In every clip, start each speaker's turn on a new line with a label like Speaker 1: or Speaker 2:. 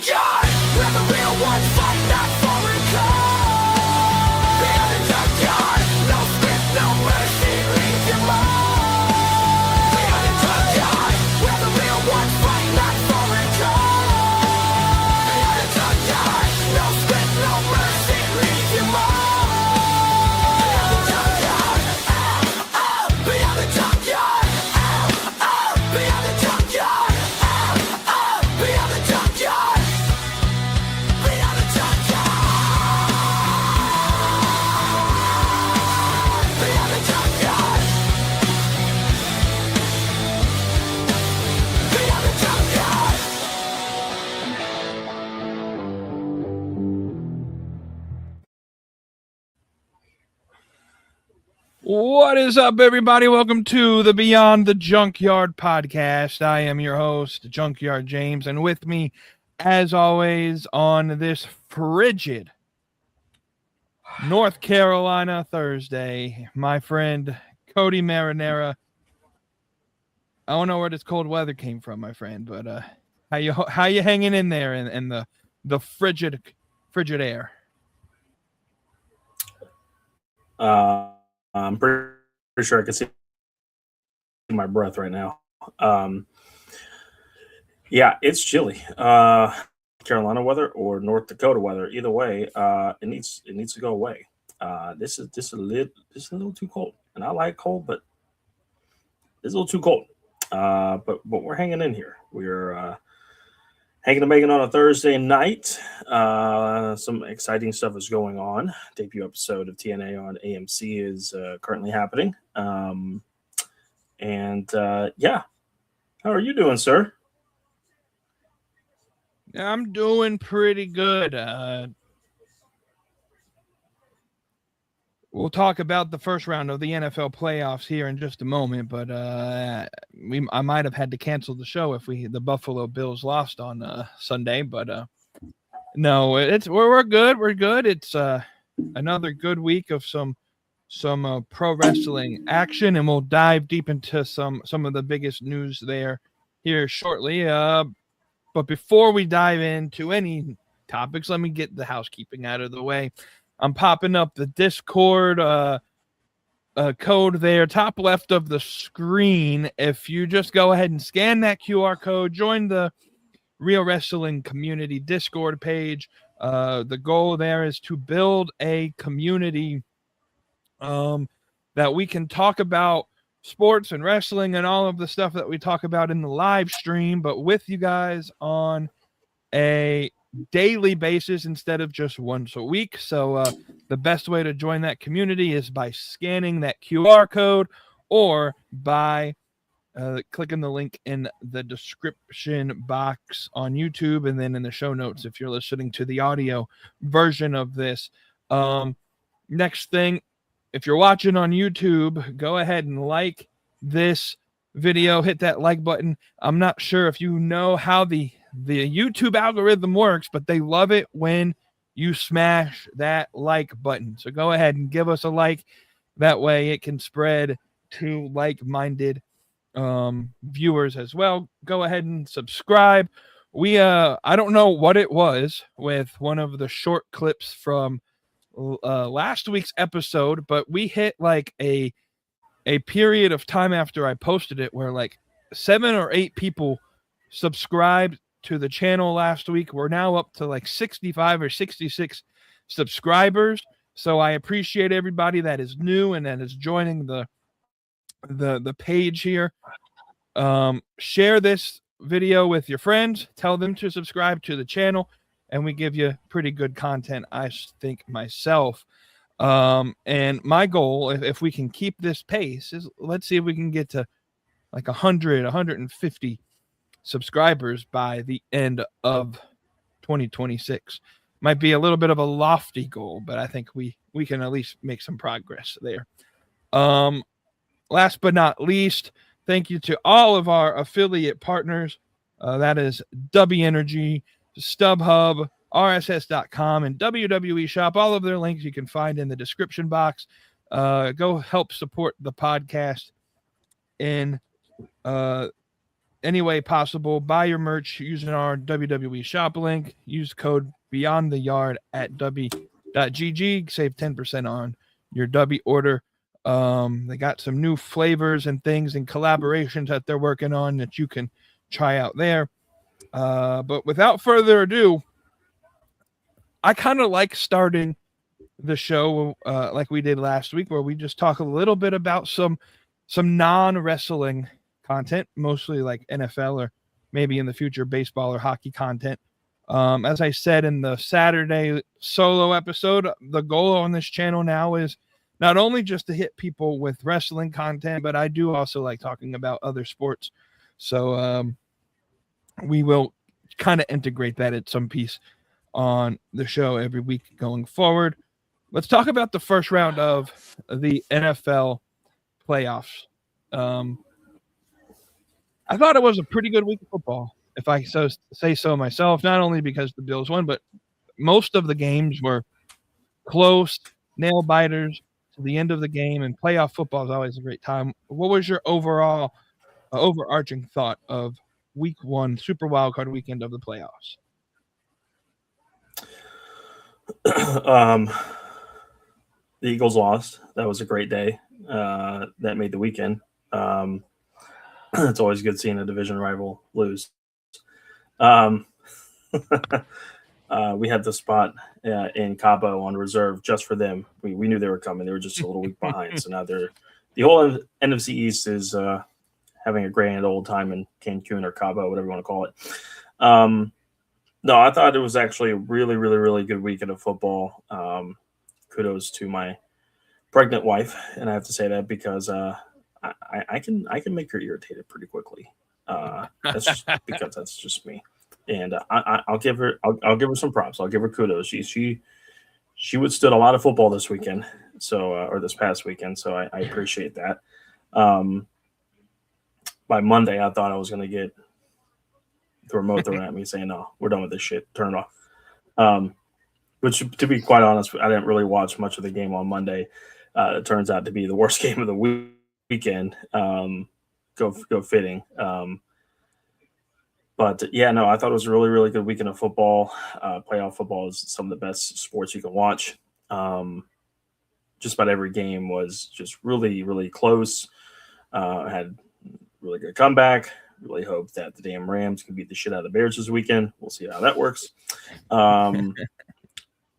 Speaker 1: junkyard, where the real ones fight, not foreign code. Beyond the junkyard, no script, no mercy, leave your mark. Beyond the junkyard, where the real ones fight, not foreign code. Beyond the junkyard, no script, no mercy, leave your mark. Beyond the junkyard, beyond the junkyard, beyond the junkyard, beyond the junkyard, beyond the junkyard, beyond the junkyard, beyond the junkyard.
Speaker 2: What is up, everybody? Welcome to the Beyond the Junkyard podcast. I am your host, Junkyard James, and with me, as always, on this frigid North Carolina Thursday, my friend Kody Marinara. I don't know where this cold weather came from, my friend, but how you hanging in there in the frigid air?
Speaker 3: I'm pretty sure I can see my breath right now. Yeah, it's chilly. Carolina weather or North Dakota weather, either way, it needs to go away. This is a little too cold, and I like cold, but it's a little too cold. But we're hanging in here. We're hanging and making on a Thursday night. Some exciting stuff is going on. Debut episode of TNA on AMC is currently happening. Yeah. How are you doing, sir?
Speaker 2: I'm doing pretty good. We'll talk about the first round of the NFL playoffs here in just a moment, but I might have had to cancel the show if the Buffalo Bills lost on Sunday. But no, we're good. We're good. It's another good week of some pro wrestling action, and we'll dive deep into some of the biggest news there here shortly. But before we dive into any topics, let me get the housekeeping out of the way. I'm popping up the Discord code there, top left of the screen. If you just go ahead and scan that QR code, join the Real Wrestling Community Discord page. The goal there is to build a community that we can talk about sports and wrestling and all of the stuff that we talk about in the live stream, but with you guys on a daily basis instead of just once a week. So the best way to join that community is by scanning that QR code or by clicking the link in the description box on YouTube and then in the show notes if you're listening to the audio version of this. Next thing, if you're watching on YouTube, go ahead and like this video, hit that like button. I'm not sure if you know how the YouTube algorithm works, but they love it when you smash that like button. So go ahead and give us a like. That way it can spread to like-minded viewers as well. Go ahead and subscribe. I don't know what it was with one of the short clips from last week's episode, but we hit like a period of time after I posted it where like 7 or 8 people subscribed to the channel last week. We're now up to like 65 or 66 subscribers. So I appreciate everybody that is new and that is joining the page here. Share this video with your friends. Tell them to subscribe to the channel, and we give you pretty good content, I think, myself. And my goal, if we can keep this pace, is let's see if we can get to like 100, 150 subscribers by the end of 2026. Might be a little bit of a lofty goal, but I think we can at least make some progress there. Last but not least, thank you to all of our affiliate partners. That is W Energy, StubHub, RSS.com, and WWE Shop. All of their links you can find in the description box. Go help support the podcast in any way possible. Buy your merch using our WWE shop link. Use code Beyond the Yard at w.gg. Save 10% on your W order. They got some new flavors and things and collaborations that they're working on that you can try out there. But without further ado, I kind of like starting the show like we did last week, where we just talk a little bit about some non-wrestling content, mostly like NFL or maybe in the future baseball or hockey content. As I said in the Saturday solo episode, the goal on this channel now is not only just to hit people with wrestling content, but I do also like talking about other sports. So we will kind of integrate that at some piece on the show every week going forward. Let's talk about the first round of the NFL playoffs. I thought it was a pretty good week of football, if I say so myself, not only because the Bills won, but most of the games were close, nail biters to the end of the game, and playoff football is always a great time. What was your overall overarching thought of week one, Super Wildcard weekend of the playoffs?
Speaker 3: The Eagles lost. That was a great day. That made the weekend. It's always good seeing a division rival lose. We had the spot in Cabo on reserve just for them. We knew they were coming. They were just a little week behind. So now the whole NFC East is having a grand old time in Cancun or Cabo, whatever you want to call it. No, I thought it was actually a really, really, really good weekend of football. Kudos to my pregnant wife, and I have to say that because I can make her irritated pretty quickly. That's just because that's just me, and I'll give her some props. I'll give her kudos. She withstood a lot of football this weekend, so or this past weekend. So I appreciate that. By Monday, I thought I was going to get the remote thrown at me saying, "No, we're done with this shit. Turn it off." Which, to be quite honest, I didn't really watch much of the game on Monday. It turns out to be the worst game of the weekend. Go fitting. But yeah, no, I thought it was a really, really good weekend of football. Playoff football is some of the best sports you can watch. Just about every game was just really, really close. Had really good comeback. Really hope that the damn Rams can beat the shit out of the Bears this weekend. We'll see how that works.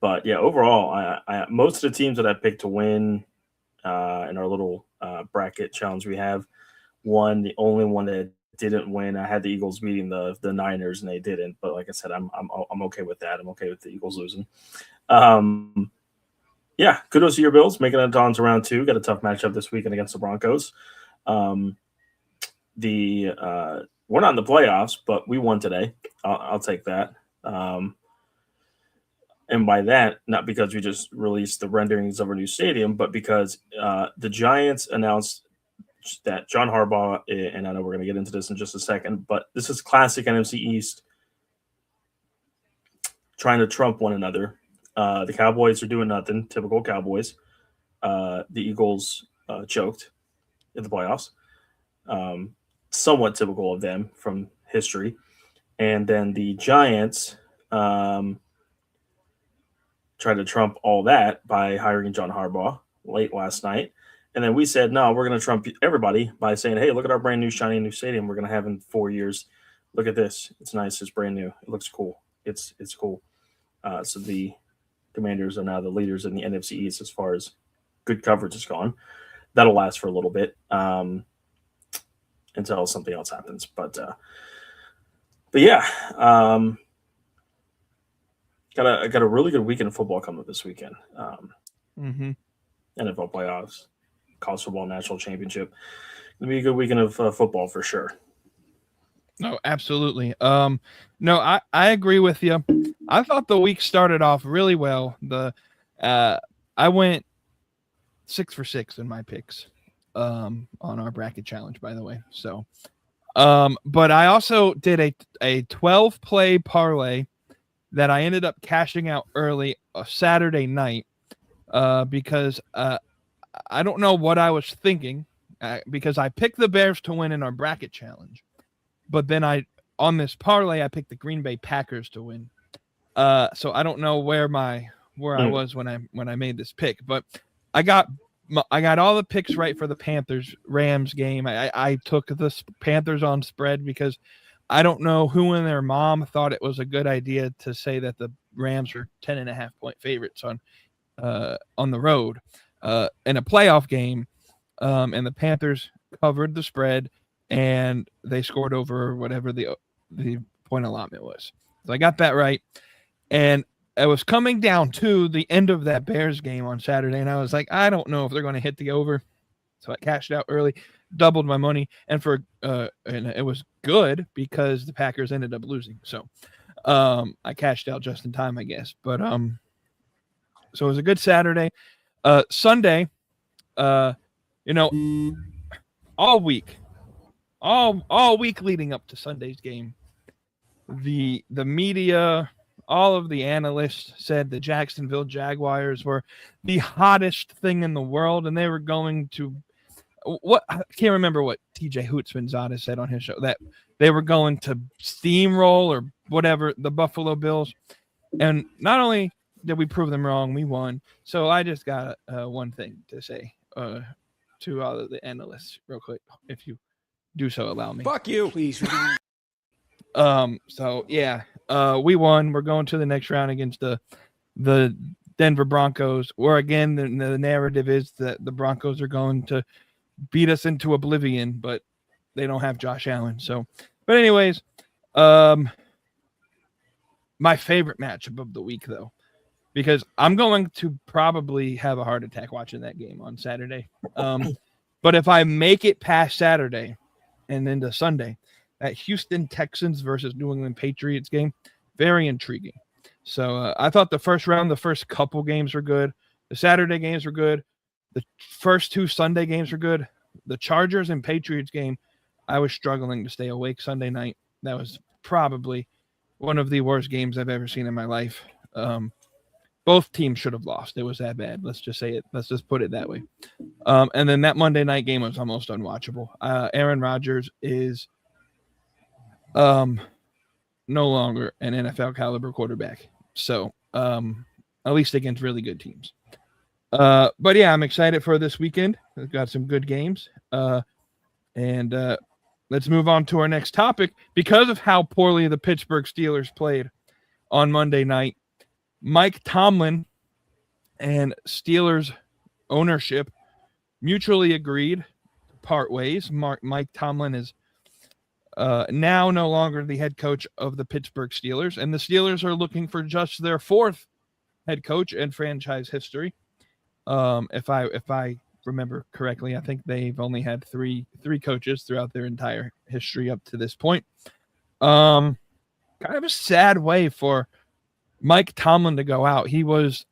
Speaker 3: But yeah, overall, I most of the teams that I picked to win in our little bracket challenge we have won. The only one that didn't win, I had the Eagles beating the Niners, and they didn't. But like I said, I'm okay with that. I'm okay with the Eagles losing. Yeah, kudos to your Bills making it on to round two. Got a tough matchup this weekend against the Broncos. We're not in the playoffs, but we won today. I'll take that. And by that, not because we just released the renderings of our new stadium, but because the Giants announced that John Harbaugh, and I know we're going to get into this in just a second, but this is classic NFC East trying to trump one another. The Cowboys are doing nothing, typical Cowboys. The Eagles choked in the playoffs. Somewhat typical of them from history. And then the Giants tried to trump all that by hiring John Harbaugh late last night. And then we said, no, we're going to trump everybody by saying, hey, look at our brand new shiny new stadium we're going to have in 4 years. Look at this. It's nice. It's brand new. It looks cool. It's cool. So the Commanders are now the leaders in the NFC East as far as good coverage is gone. That'll last for a little bit until something else happens. But yeah, got a really good weekend of football coming up this weekend. NFL playoffs, college football national championship. It'll be a good weekend of football for sure.
Speaker 2: No, absolutely. No, I agree with you. I thought the week started off really well. I went 6 for 6 in my picks on our bracket challenge, by the way. So, but I also did a 12 play parlay that I ended up cashing out early Saturday night because I don't know what I was thinking because I picked the Bears to win in our bracket challenge. but then on this parlay, I picked the Green Bay Packers to win. So I don't know where I was when I made this pick, but I got all the picks right for the Panthers Rams game. I took the Panthers on spread because I don't know who in their mom thought it was a good idea to say that the Rams are 10.5 point favorites on the road in a playoff game, and the Panthers covered the spread and they scored over whatever the point allotment was. So I got that right, and I was coming down to the end of that Bears game on Saturday, and I was like, I don't know if they're going to hit the over, so I cashed out early, doubled my money, and it was good because the Packers ended up losing. So I cashed out just in time, I guess. But so it was a good Saturday. Sunday, all week leading up to Sunday's game, the media, all of the analysts said the Jacksonville Jaguars were the hottest thing in the world, and they were going to I can't remember what TJ Hootsmanzada said on his show, that they were going to steamroll or whatever the Buffalo Bills. And not only did we prove them wrong, we won. So I just got one thing to say to all of the analysts real quick, if you do so allow me.
Speaker 1: Fuck you. Please.
Speaker 2: So yeah, we won. We're going to the next round against the Denver Broncos, where again the narrative is that the Broncos are going to beat us into oblivion, but they don't have Josh Allen. So, but anyways, my favorite matchup of the week though, because I'm going to probably have a heart attack watching that game on Saturday. But if I make it past Saturday and into Sunday, that Houston Texans versus New England Patriots game, very intriguing. So I thought the first couple games were good. The Saturday games were good. The first two Sunday games were good. The Chargers and Patriots game, I was struggling to stay awake Sunday night. That was probably one of the worst games I've ever seen in my life. Both teams should have lost. It was that bad. Let's just say it. Let's just put it that way. And then that Monday night game was almost unwatchable. Aaron Rodgers is no longer an NFL caliber quarterback. So at least against really good teams. But yeah, I'm excited for this weekend. We've got some good games. And let's move on to our next topic. Because of how poorly the Pittsburgh Steelers played on Monday night, Mike Tomlin and Steelers ownership mutually agreed to part ways. Mike Tomlin is now no longer the head coach of the Pittsburgh Steelers, and the Steelers are looking for just their fourth head coach in franchise history. If I remember correctly, I think they've only had three coaches throughout their entire history up to this point. Kind of a sad way for Mike Tomlin to go out. He was,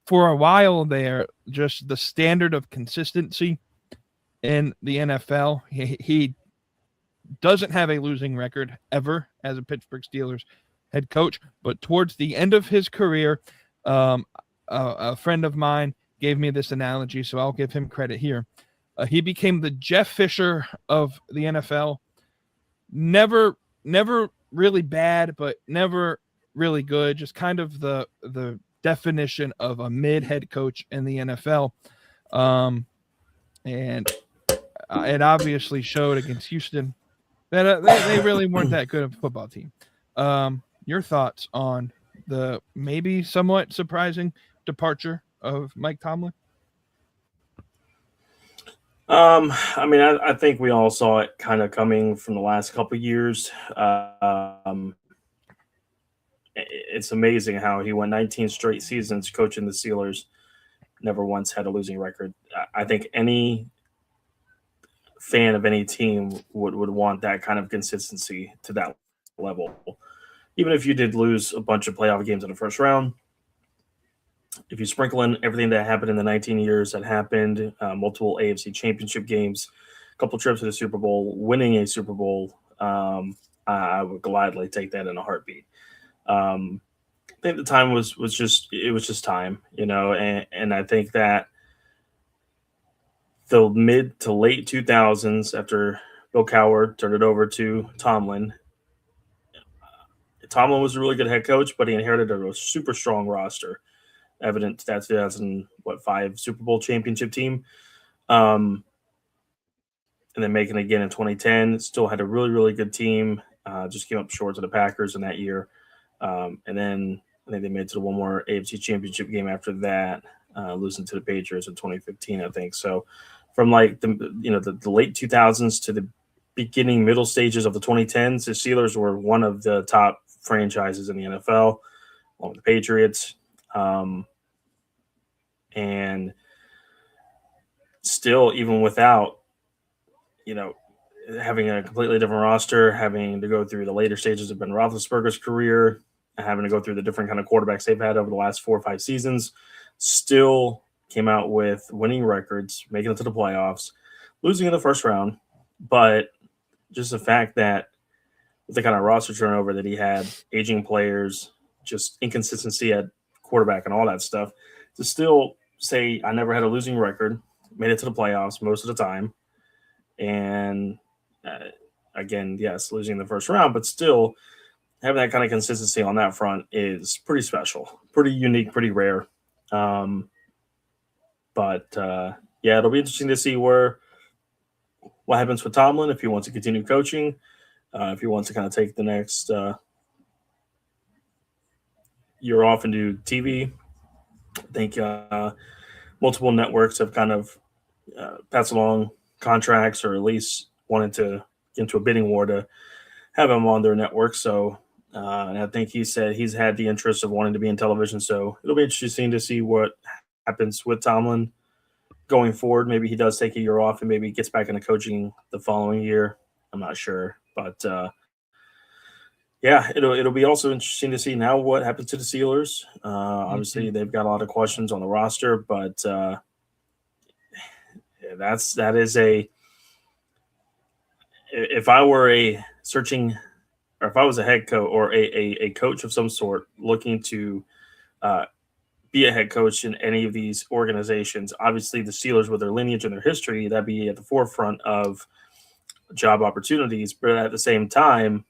Speaker 2: for a while there, just the standard of consistency in the NFL. He doesn't have a losing record ever as a Pittsburgh Steelers head coach, but towards the end of his career, a friend of mine gave me this analogy, so I'll give him credit here. He became the Jeff Fisher of the NFL. Never really bad, but never really good. Just kind of the definition of a mid head coach in the NFL. And it obviously showed against Houston that they really weren't that good of a football team. Your thoughts on the maybe somewhat surprising departure of Mike Tomlin?
Speaker 3: I think we all saw it kind of coming from the last couple of years. It's amazing how he went 19 straight seasons coaching the Steelers, never once had a losing record. I think any fan of any team would want that kind of consistency to that level. Even if you did lose a bunch of playoff games in the first round, if you sprinkle in everything that happened in the 19 years that happened, multiple AFC championship games, a couple trips to the Super Bowl, winning a Super Bowl, I would gladly take that in a heartbeat. I think the time was just time, and I think that the mid to late 2000s, after Bill Cowher turned it over to Tomlin. Tomlin was a really good head coach, but he inherited a super strong roster, evident that 2005 Super Bowl championship team. And then making it again in 2010, still had a really, really good team. Just came up short to the Packers in that year. And then I think they made it to one more AFC championship game after that, losing to the Patriots in 2015, I think. So from like the late 2000s to the middle stages of the 2010s, the Steelers were one of the top franchises in the NFL, along with the Patriots. And still, even without, having a completely different roster, having to go through the later stages of Ben Roethlisberger's career, having to go through the different kind of quarterbacks they've had over the last 4 or 5 seasons, still came out with winning records, making it to the playoffs, losing in the first round. But just the fact that with the kind of roster turnover that he had, aging players, just inconsistency at quarterback and all that stuff, to still say I never had a losing record, made it to the playoffs most of the time. And again, yes, losing the first round, but still having that kind of consistency on that front is pretty special, pretty unique, pretty rare. But it'll be interesting to see what happens with Tomlin, if he wants to continue coaching, if he wants to kind of take the next year off and do TV. I think multiple networks have kind of passed along contracts, or at least wanted to get into a bidding war to have him on their network. So, and I think he said he's had the interest of wanting to be in television. So it'll be interesting to see what happens with Tomlin going forward. Maybe he does take a year off and maybe gets back into coaching the following year. I'm not sure, but it'll be also interesting to see now what happens to the Steelers. Obviously, they've got a lot of questions on the roster, but that is if I were if I was a head coach or a coach of some sort looking to be a head coach in any of these organizations, obviously the Steelers with their lineage and their history, that'd be at the forefront of job opportunities. But at the same time,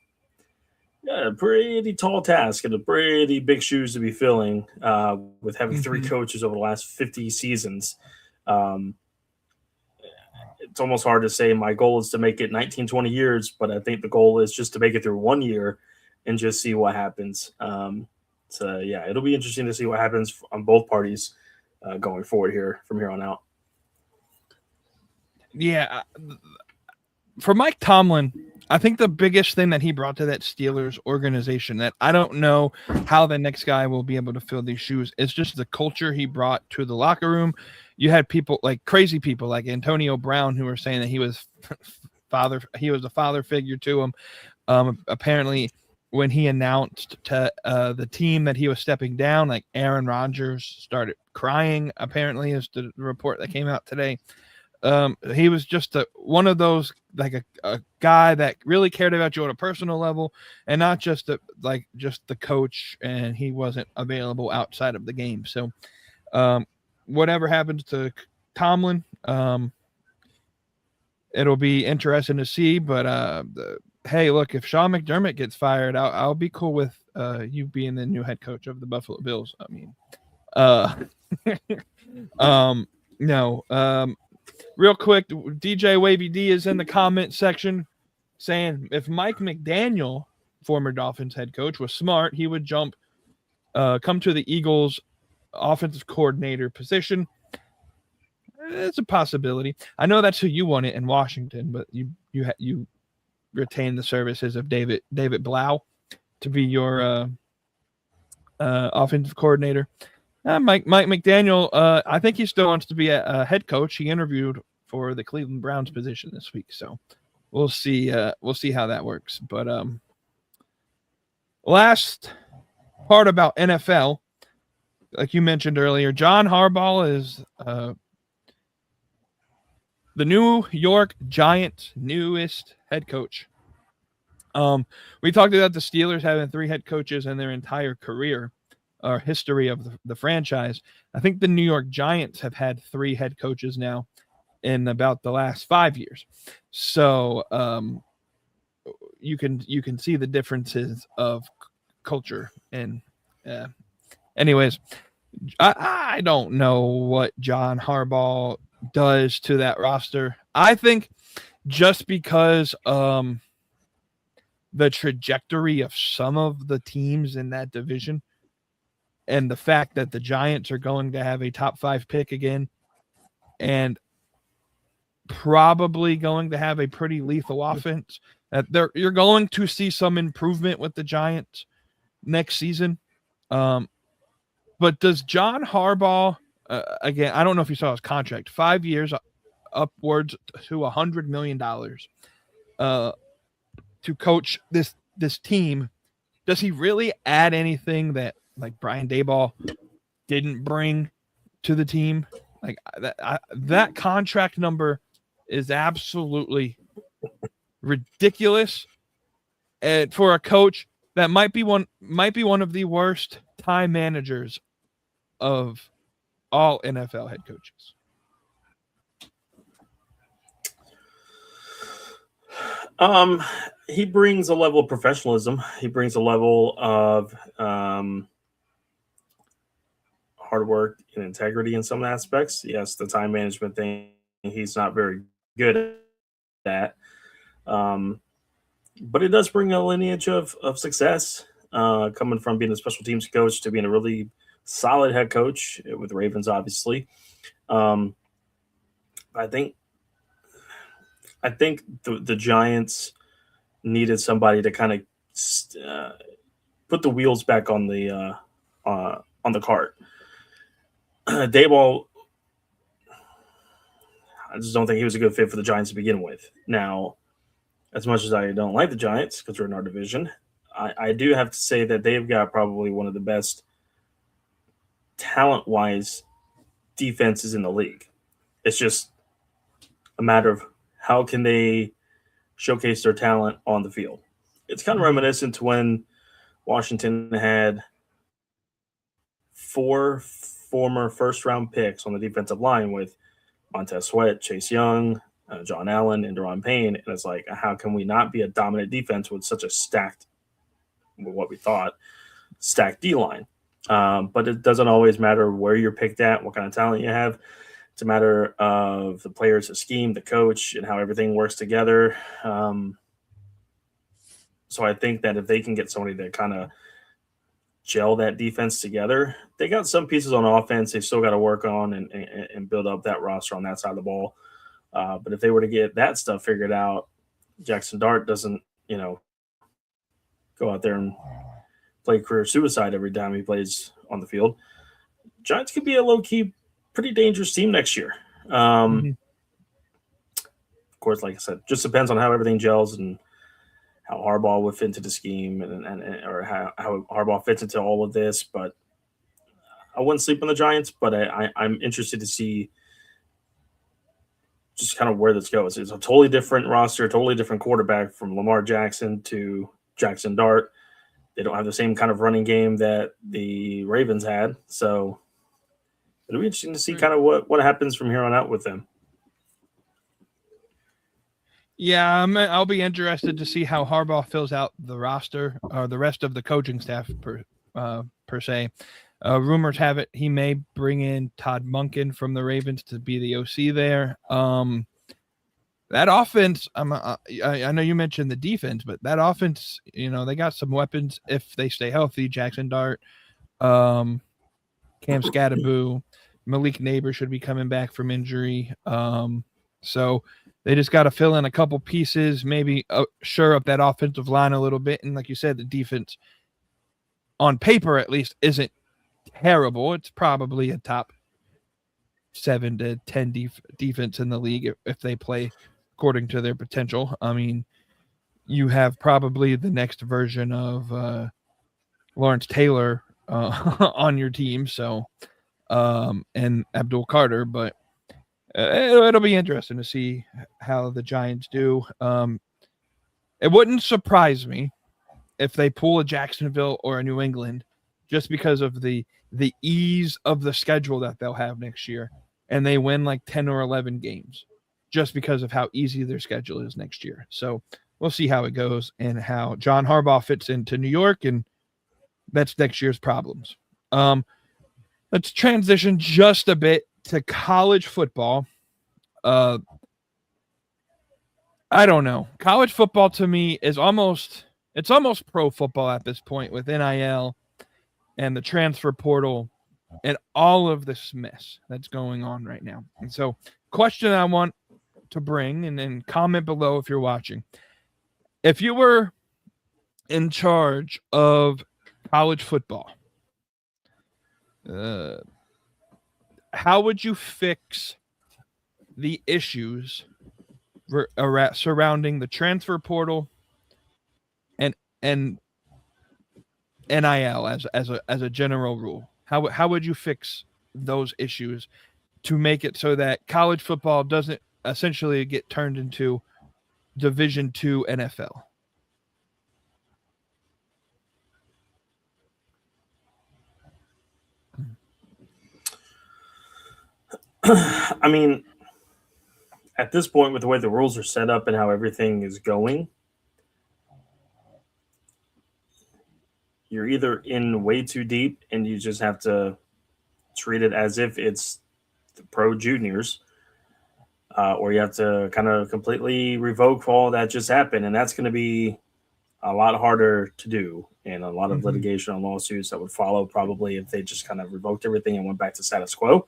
Speaker 3: a pretty tall task and a pretty big shoes to be filling with having 3 coaches over the last 50 seasons. It's almost hard to say my goal is to make it 19, 20 years, but I think the goal is just to make it through 1 year and just see what happens. It'll be interesting to see what happens on both parties going forward here from here on out.
Speaker 2: Yeah. For Mike Tomlin, I think the biggest thing that he brought to that Steelers organization that I don't know how the next guy will be able to fill these shoes is just the culture he brought to the locker room. You had people like crazy people like Antonio Brown who were saying that he was a father figure to him. Apparently when he announced to the team that he was stepping down, like Aaron Rodgers started crying, apparently, is the report that came out today. He was just one of those, like a guy that really cared about you on a personal level and not just the coach, and he wasn't available outside of the game. So whatever happens to Tomlin, it'll be interesting to see, but hey, look, if Sean McDermott gets fired, I'll be cool with you being the new head coach of the Buffalo Bills. I mean, no. Real quick, DJ Wavy D is in the comment section saying if Mike McDaniel, former Dolphins head coach, was smart, he would come to the Eagles offensive coordinator position. It's a possibility. I know that's who you wanted in Washington, but you retain the services of David Blau to be your offensive coordinator. Mike McDaniel, I think he still wants to be a head coach. He interviewed for the Cleveland Browns position this week, so we'll see. We'll see how that works. But last part about NFL, like you mentioned earlier, John Harbaugh is the New York Giants' newest head coach. We talked about the Steelers having 3 head coaches in their entire career or history of the franchise. I think the New York Giants have had 3 head coaches now. in about the last 5 years. So you can see the differences of culture. And anyways, I don't know what John Harbaugh does to that roster. I think just because the trajectory of some of the teams in that division and the fact that the Giants are going to have a top 5 pick again and probably going to have a pretty lethal offense, that you're going to see some improvement with the Giants next season. But does John Harbaugh, again, I don't know if you saw his contract, 5 years, upwards to $100 million to coach this team. Does he really add anything that like Brian Daboll didn't bring to the team? Like that contract number is absolutely ridiculous, and for a coach that might be one of the worst time managers of all NFL head coaches.
Speaker 3: He brings a level of professionalism. He brings a level of hard work and integrity in some aspects. Yes, the time management thing he's not very good at. But it does bring a lineage of success, coming from being a special teams coach to being a really solid head coach with the Ravens, obviously. I think the Giants needed somebody to kind of put the wheels back on the cart. Daboll, I just don't think he was a good fit for the Giants to begin with. Now, as much as I don't like the Giants because we're in our division, I do have to say that they've got probably one of the best talent-wise defenses in the league. It's just a matter of how can they showcase their talent on the field. It's kind of reminiscent to when Washington had 4 former first-round picks on the defensive line with Montez Sweat, Chase Young, John Allen, and Deron Payne. And it's like, how can we not be a dominant defense with such a stacked, what we thought, stacked D-line? But it doesn't always matter where you're picked at, what kind of talent you have. It's a matter of the players, the scheme, the coach, and how everything works together. So I think that if they can get somebody to kind of gel that defense together, they got some pieces on offense they've still got to work on and build up that roster on that side of the ball. But if they were to get that stuff figured out, Jackson Dart doesn't, go out there and play career suicide every time he plays on the field. Giants could be a low-key, pretty dangerous team next year. Of course, like I said, just depends on how everything gels and how Harbaugh would fit into the scheme and or how Harbaugh fits into all of this. But I wouldn't sleep on the Giants, but I'm interested to see just kind of where this goes. It's a totally different roster, totally different quarterback from Lamar Jackson to Jackson Dart. They don't have the same kind of running game that the Ravens had. So it'll be interesting to see kind of what happens from here on out with them.
Speaker 2: Yeah, I'll be interested to see how Harbaugh fills out the roster or the rest of the coaching staff per se. Rumors have it he may bring in Todd Monken from the Ravens to be the OC there. That offense, I know you mentioned the defense, but that offense, they got some weapons if they stay healthy. Jackson Dart, Cam Scattaboo, Malik Neighbor should be coming back from injury. So they just got to fill in a couple pieces, maybe shore up that offensive line a little bit. And like you said, the defense on paper, at least, isn't terrible. It's probably a top 7 to 10 defense in the league if they play according to their potential. I mean, you have probably the next version of Lawrence Taylor on your team, so and Abdul Carter, but it'll be interesting to see how the Giants do. It wouldn't surprise me if they pull a Jacksonville or a New England just because of the ease of the schedule that they'll have next year, and they win like 10 or 11 games. just because of how easy their schedule is next year. So we'll see how it goes and how John Harbaugh fits into New York, and that's next year's problems. Let's transition just a bit to college football. I don't know. College football to me is almost pro football at this point with NIL and the transfer portal and all of this mess that's going on right now. And so, question I want to bring, and then comment below if you're watching. If you were in charge of college football, how would you fix the issues surrounding the transfer portal and NIL as a general rule? How would you fix those issues to make it so that college football doesn't essentially get turned into Division II NFL?
Speaker 3: I mean, at this point, with the way the rules are set up and how everything is going, you're either in way too deep and you just have to treat it as if it's the pro juniors, or you have to kind of completely revoke all that just happened. And that's going to be a lot harder to do, and a lot of litigation and lawsuits that would follow probably if they just kind of revoked everything and went back to status quo.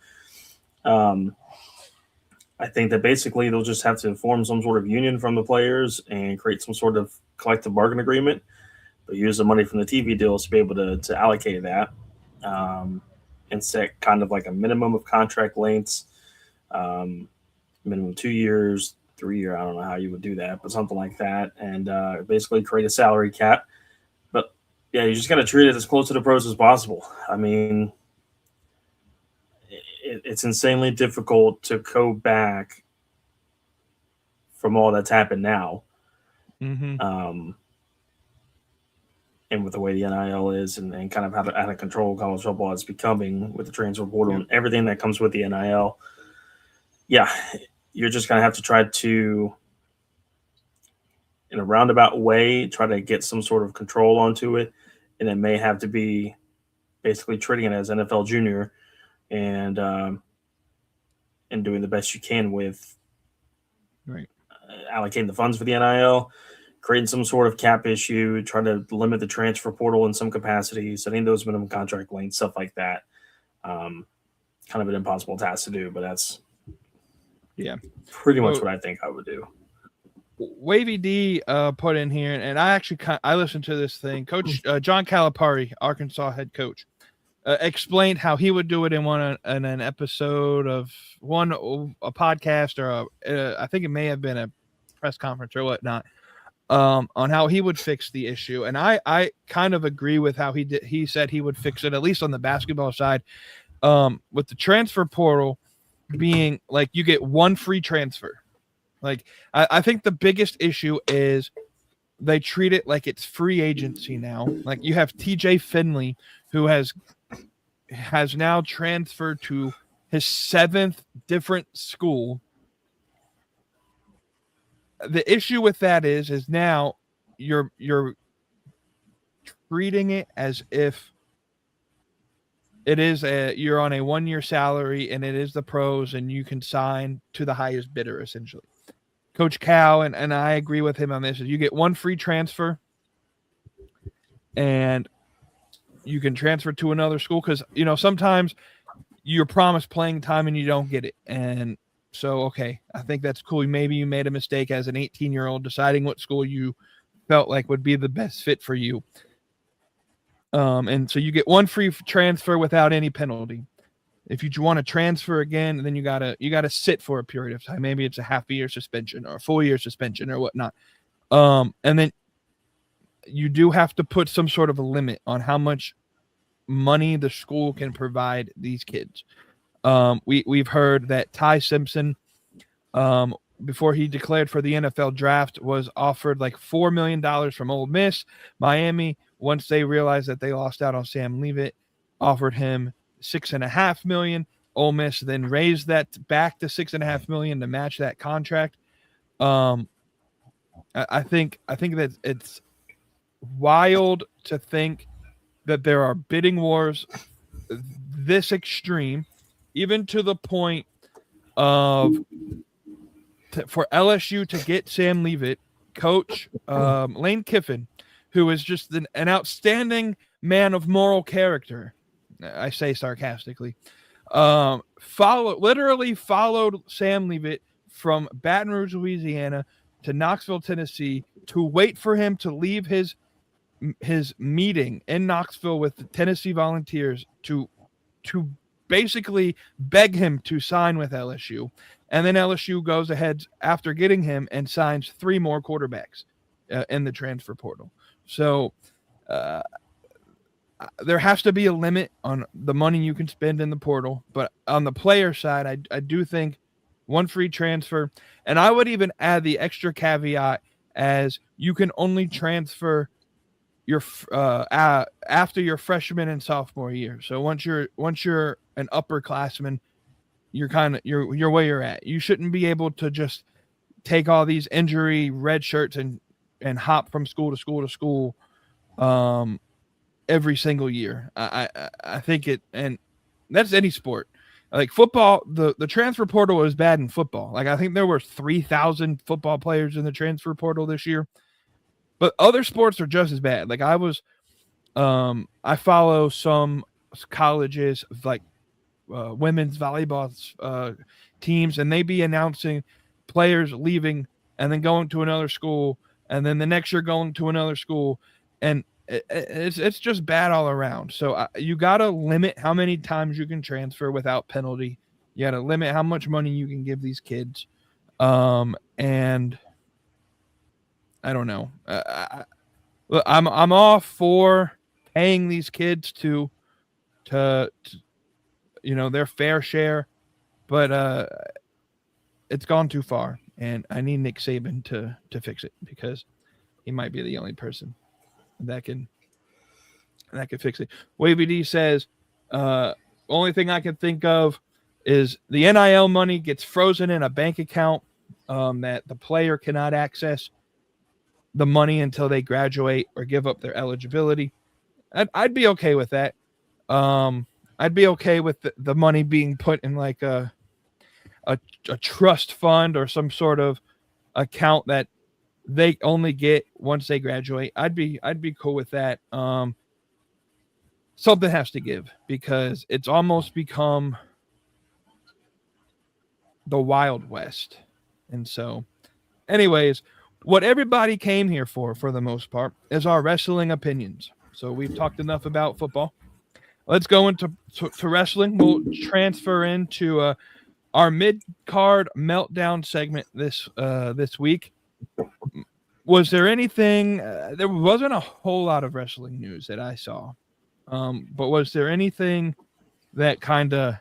Speaker 3: I think that basically they'll just have to form some sort of union from the players and create some sort of collective bargain agreement, but use the money from the TV deals to be able to allocate that, and set kind of like a minimum of contract lengths, minimum 2 years, 3 year. I don't know how you would do that, but something like that. And basically create a salary cap. But yeah, you just got to treat it as close to the pros as possible. I mean, it's insanely difficult to go back from all that's happened now. And with the way the NIL is and kind of how to control college football is becoming with the transfer portal and everything that comes with the NIL. Yeah, you're just going to have to try to, in a roundabout way, try to get some sort of control onto it. And it may have to be basically treating it as NFL junior and doing the best you can with allocating the funds for the NIL, creating some sort of cap issue, trying to limit the transfer portal in some capacity, setting those minimum contract lengths, stuff like that. Kind of an impossible task to do, but that's pretty much what I think I would do.
Speaker 2: Wavy D put in here, and I listened to this thing. Coach John Calipari, Arkansas head coach, explained how he would do it in an episode of a podcast or I think it may have been a press conference or whatnot, on how he would fix the issue. And I kind of agree with how he said he would fix it, at least on the basketball side, with the transfer portal being like you get one free transfer. Like I think the biggest issue is they treat it like it's free agency now. Like you have TJ Finley, who has now transferred to his 7th different school. The issue with that is now you're treating it as if it is you're on a 1-year salary and it is the pros and you can sign to the highest bidder essentially. Coach Cal and I agree with him on this. You get one free transfer and you can transfer to another school because, sometimes you're promised playing time and you don't get it. And so, okay, I think that's cool. Maybe you made a mistake as an 18-year-old deciding what school you felt like would be the best fit for you. And so you get one free transfer without any penalty. If you want to transfer again, then you gotta sit for a period of time. Maybe it's a half-year suspension or a full-year suspension or whatnot. And then you do have to put some sort of a limit on how much money the school can provide these kids. We've heard that Ty Simpson, before he declared for the NFL draft, was offered like $4 million from Ole Miss. Miami, once they realized that they lost out on Sam Leavitt, offered him $6.5 million. Ole Miss then raised that back to $6.5 million to match that contract. I think that it's wild to think that there are bidding wars this extreme, even to the point of for LSU to get Sam Leavitt, Coach Lane Kiffin, who is just an outstanding man of moral character. I say sarcastically. Literally followed Sam Leavitt from Baton Rouge, Louisiana, to Knoxville, Tennessee, to wait for him to leave his meeting in Knoxville with the Tennessee Volunteers to basically beg him to sign with LSU. And then LSU goes ahead after getting him and signs 3 more quarterbacks in the transfer portal. So there has to be a limit on the money you can spend in the portal. But on the player side, I do think one free transfer. And I would even add the extra caveat as you can only transfer your after your freshman and sophomore year. So once you're an upperclassman, you're where you're at. You shouldn't be able to just take all these injury red shirts and hop from school to school to school every single year. I think it, and that's any sport. Like football, the transfer portal is bad in football. Like I think there were 3,000 football players in the transfer portal this year. But other sports are just as bad. Like I follow some colleges like women's volleyball teams, and they be announcing players leaving and then going to another school, and then the next year going to another school, and it's just bad all around. So you got to limit how many times you can transfer without penalty. You got to limit how much money you can give these kids, and I don't know. I'm all for paying these kids to their fair share, but it's gone too far, and I need Nick Saban to fix it because he might be the only person that can fix it. Wavy D says, only thing I can think of is the NIL money gets frozen in a bank account that the player cannot access the money until they graduate or give up their eligibility. I'd be okay with that. I'd be okay with the money being put in like a trust fund or some sort of account that they only get once they graduate. I'd be cool with that. Something has to give because it's almost become the Wild West. And so, anyways, what everybody came here for the most part, is our wrestling opinions. So we've talked enough about football. Let's go into wrestling. We'll transfer into our mid-card meltdown segment this week. Was there anything? There wasn't a whole lot of wrestling news that I saw, but was there anything that kind of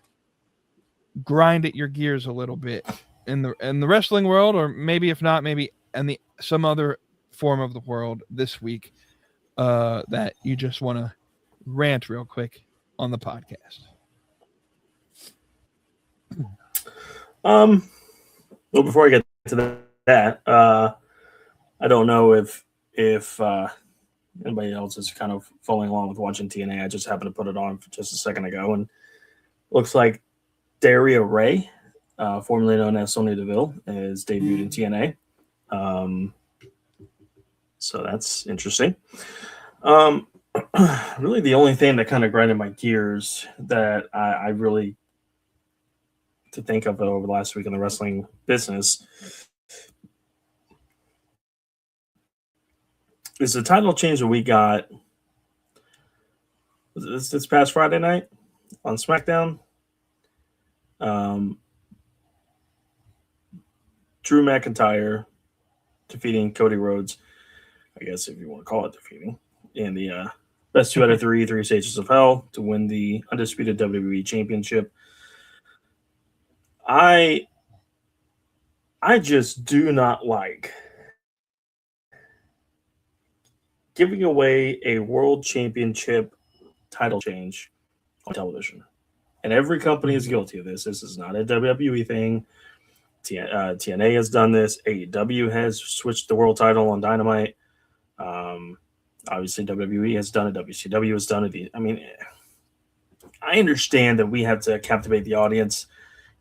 Speaker 2: grinded your gears a little bit in the wrestling world, or maybe if not, maybe in some other form of the world this week that you just want to rant real quick on the podcast?
Speaker 3: Well, before I get to that, I don't know if anybody else is kind of following along with watching TNA. I just happened to put it on just a second ago, and looks like Daria Ray, formerly known as Sonya Deville, is debuted in TNA. So that's interesting. Really, the only thing that kind of grinded my gears that I really to think of over the last week in the wrestling business is the title change that we got this past Friday night on SmackDown. Drew McIntyre defeating Cody Rhodes, I guess if you want to call it defeating, in the best 2 out of 3 stages of hell to win the undisputed WWE Championship. I just do not like giving away a world championship title change on television. And every company is guilty of this. This is not a WWE thing. TNA has done this. AEW has switched the world title on Dynamite. Obviously, WWE has done it. WCW has done it. I mean, I understand that we have to captivate the audience,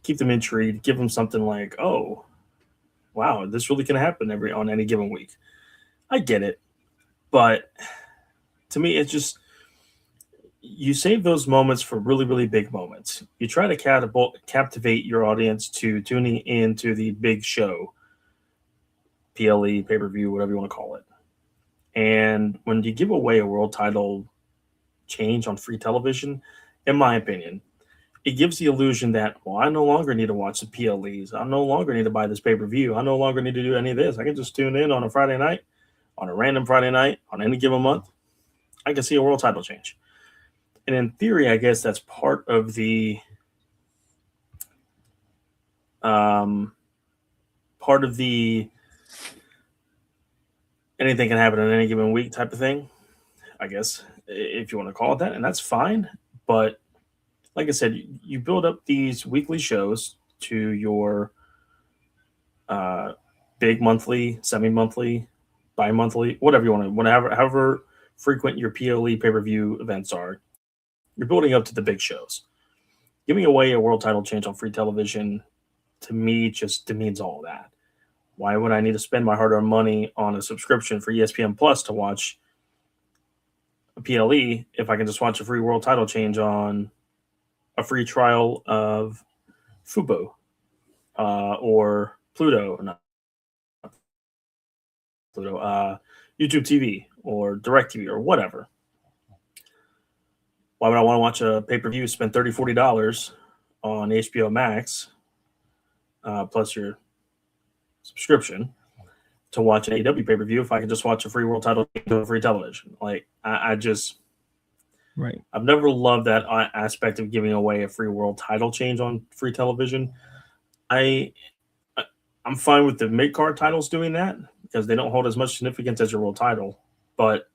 Speaker 3: keep them intrigued, give them something like, oh, wow, this really can happen on any given week. I get it. But to me, it's just, you save those moments for really, really big moments. You try to captivate your audience to tuning into the big show, PLE, pay-per-view, whatever you want to call it. And when you give away a world title change on free television, in my opinion, it gives the illusion that, well, I no longer need to watch the PLEs. I no longer need to buy this pay-per-view. I no longer need to do any of this. I can just tune in on a Friday night, on a random Friday night, on any given month. I can see a world title change. And in theory, I guess that's part of the anything can happen in any given week type of thing, I guess, if you want to call it that. And that's fine. But like I said, you build up these weekly shows to your big monthly, semi-monthly, bi-monthly, whatever you want to, however frequent your PLE pay-per-view events are. You're building up to the big shows. Giving away a world title change on free television, to me, just demeans all that. Why would I need to spend my hard-earned money on a subscription for ESPN Plus to watch a PLE if I can just watch a free world title change on a free trial of Fubo or Pluto, YouTube TV or DirecTV or whatever? Why would I want to watch a pay-per-view, spend $30, $40 on HBO Max plus your subscription to watch an AEW pay-per-view if I can just watch a free world title on free television? Like, I just...
Speaker 2: Right.
Speaker 3: I've never loved that aspect of giving away a free world title change on free television. I'm fine with the mid-card titles doing that because they don't hold as much significance as your world title. But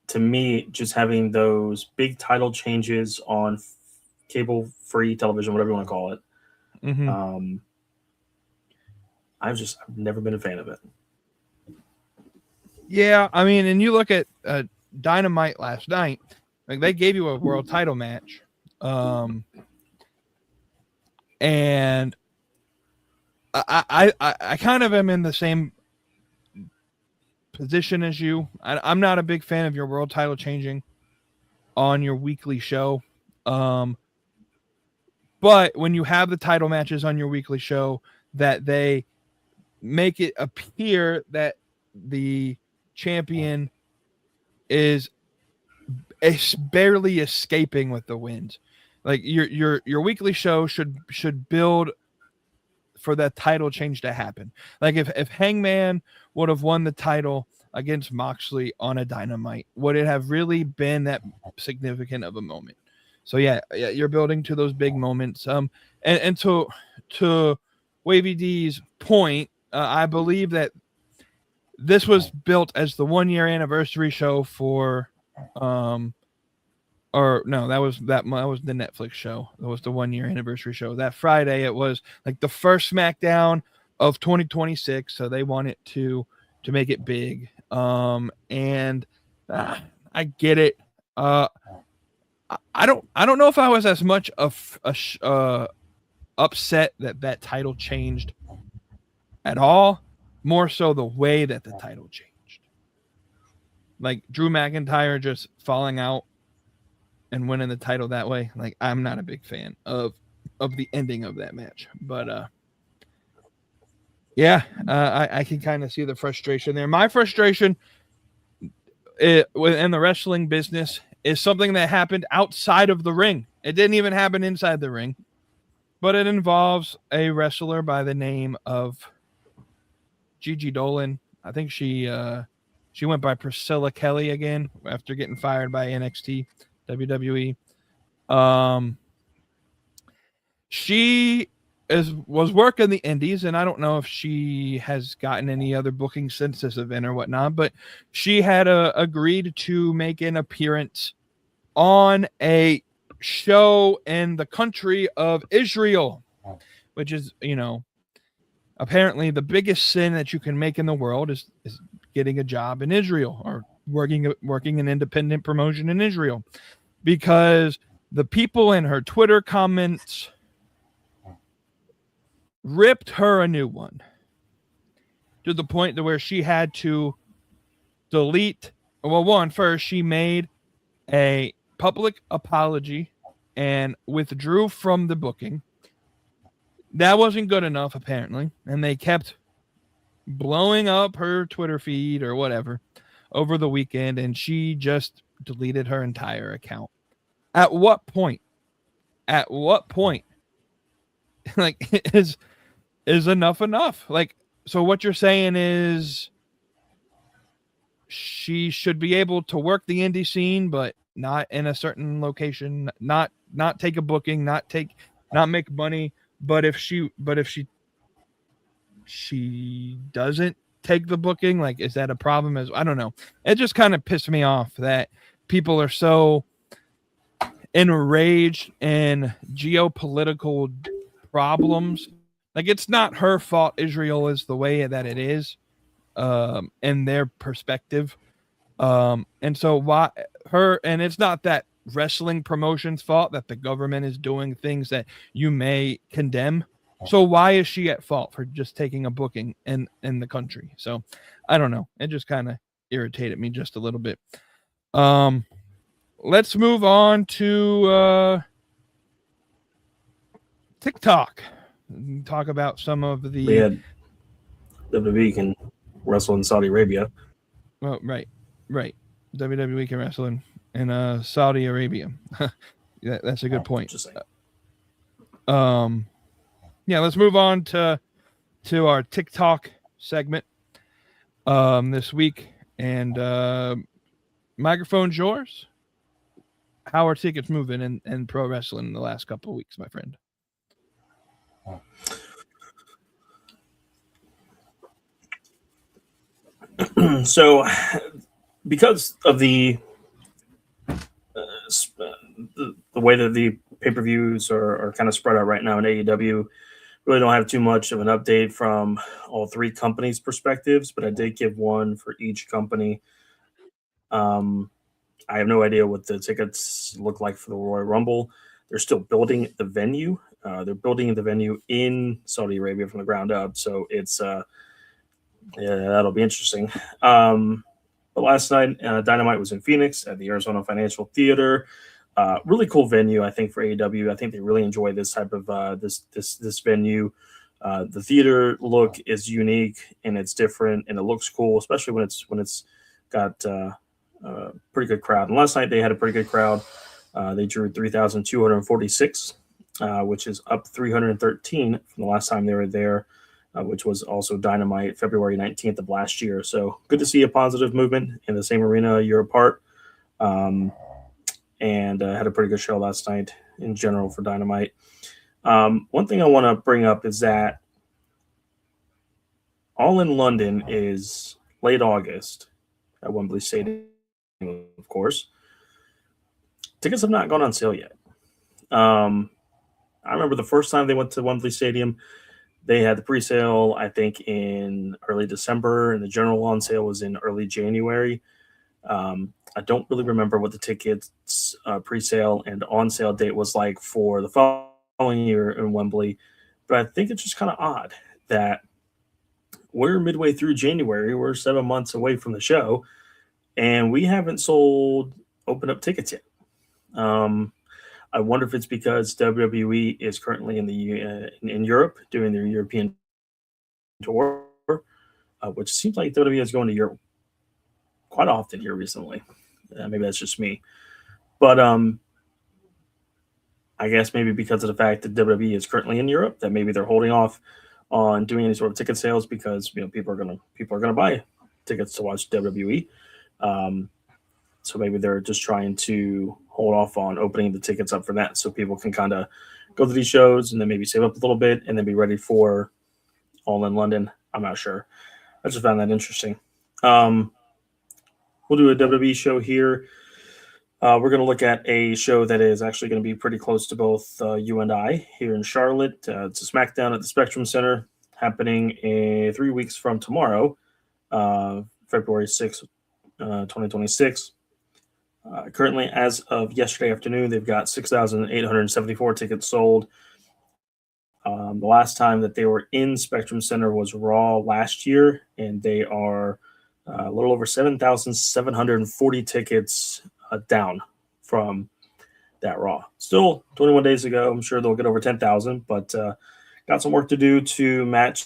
Speaker 3: to me, just having those big title changes on cable free television, whatever you want to call it, I've never been a fan of it.
Speaker 2: Yeah, I mean, and you look at Dynamite last night. Like, they gave you a world title match, and I kind of am in the same position as you. I'm not a big fan of your world title changing on your weekly show, but when you have the title matches on your weekly show, that they make it appear that the champion is barely escaping with the wins. Like, your weekly show should build for that title change to happen. Like, if Hangman would have won the title against Moxley on a Dynamite, would it have really been that significant of a moment? So yeah, you're building to those big moments. And to Wavy D's point, I believe that this was built as the 1 year anniversary show for or no, that was the Netflix show. That was the 1 year anniversary show. That Friday, it was like the first SmackDown of 2026. So they wanted to make it big. And I get it. I don't know if I was as much of upset that title changed at all. More so the way that the title changed. Like Drew McIntyre just falling out and winning the title that way. Like, I'm not a big fan of the ending of that match. But I can kind of see the frustration there. My frustration in the wrestling business is something that happened outside of the ring. It didn't even happen inside the ring, but it involves a wrestler by the name of Gigi Dolan. I think she went by Priscilla Kelly again after getting fired by NXT, WWE. She was working the indies, and I don't know if she has gotten any other booking since this event or whatnot, but she had agreed to make an appearance on a show in the country of Israel, which is, apparently the biggest sin that you can make in the world is getting a job in Israel or working an independent promotion in Israel, because the people in her Twitter comments ripped her a new one to the point to where she had to delete. Well, first she made a public apology and withdrew from the booking. That wasn't good enough, apparently, and they kept blowing up her Twitter feed or whatever over the weekend, and she just deleted her entire account. At what point like is enough? Like, so what you're saying is she should be able to work the indie scene, but not in a certain location, not take a booking, not make money. But if she doesn't take the booking, like, is that a problem? I don't know. It just kind of pissed me off that people are so enraged in geopolitical problems. Like, it's not her fault Israel is the way that it is, in their perspective. And so and it's not that wrestling promotion's fault that the government is doing things that you may condemn. So why is she at fault for just taking a booking in the country? So I don't know. It just kind of irritated me just a little bit. Let's move on to TikTok. Talk about some of the.
Speaker 3: We had WWE can wrestle in Saudi Arabia.
Speaker 2: Well, right. WWE can wrestle in Saudi Arabia. That's a good point.
Speaker 3: Just saying.
Speaker 2: Yeah, let's move on to our TikTok segment this week, and microphone's yours. How are tickets moving in pro wrestling in the last couple of weeks, my friend?
Speaker 3: So, because of the way that the pay-per-views are kind of spread out right now in AEW, really don't have too much of an update from all three companies' perspectives, but I did give one for each company. I have no idea what the tickets look like for the Royal Rumble. They're still building the venue. They're building the venue in Saudi Arabia from the ground up, so it's that'll be interesting. But last night, Dynamite was in Phoenix at the Arizona Financial Theater. Really cool venue, I think, for AEW. I think they really enjoy this type of this venue. The theater look is unique and it's different and it looks cool, especially when it's got a pretty good crowd. And last night they had a pretty good crowd. They drew 3,246, which is up 313 from the last time they were there, which was also Dynamite February 19th of last year. So good to see a positive movement in the same arena a year apart. And had a pretty good show last night in general for Dynamite. One thing I want to bring up is that All in London is late August at Wembley Stadium, of course. Tickets have not gone on sale yet. I remember the first time they went to Wembley Stadium, they had the pre-sale, I think, in early December, and the general on sale was in early January. I don't really remember what the tickets pre-sale and on-sale date was like for the following year in Wembley, but I think it's just kind of odd that we're midway through January, we're 7 months away from the show, and we haven't sold open-up tickets yet. I wonder if it's because WWE is currently in Europe doing their European tour, which seems like WWE is going to Europe quite often here recently. Maybe that's just me. But I guess maybe because of the fact that WWE is currently in Europe, that maybe they're holding off on doing any sort of ticket sales because people are gonna buy tickets to watch WWE. So maybe they're just trying to hold off on opening the tickets up for that so people can kind of go to these shows and then maybe save up a little bit and then be ready for All in London. I'm not sure. I just found that interesting. We'll do a WWE show here We're going to look at a show that is actually going to be pretty close to both you and I here in Charlotte. It's a SmackDown at the Spectrum Center happening 3 weeks from tomorrow, February 6th, 2026. Currently, as of yesterday afternoon, they've got 6,874 tickets sold. The last time that they were in Spectrum Center was Raw last year, and they are a little over 7,740 tickets down from that Raw. Still 21 days ago. I'm sure they'll get over 10,000, but got some work to do to match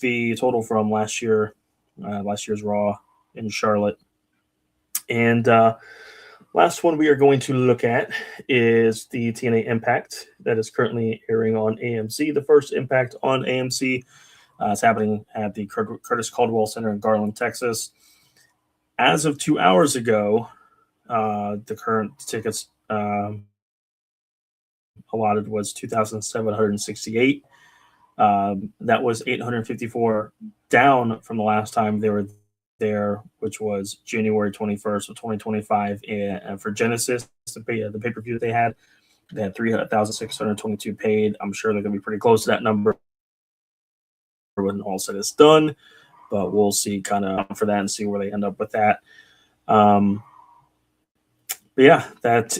Speaker 3: the total from last year's Raw in Charlotte. And last one we are going to look at is the TNA Impact that is currently airing on AMC. The first Impact on AMC is happening at the Curtis Caldwell Center in Garland, Texas. As of 2 hours ago, the current tickets allotted was 2,768. That was 854 down from the last time they were there, which was January 21st of 2025. And for Genesis, the pay-per-view they had 3,622 paid. I'm sure they're going to be pretty close to that number when all said is done, but we'll see kind of for that and see where they end up with that. But yeah, that's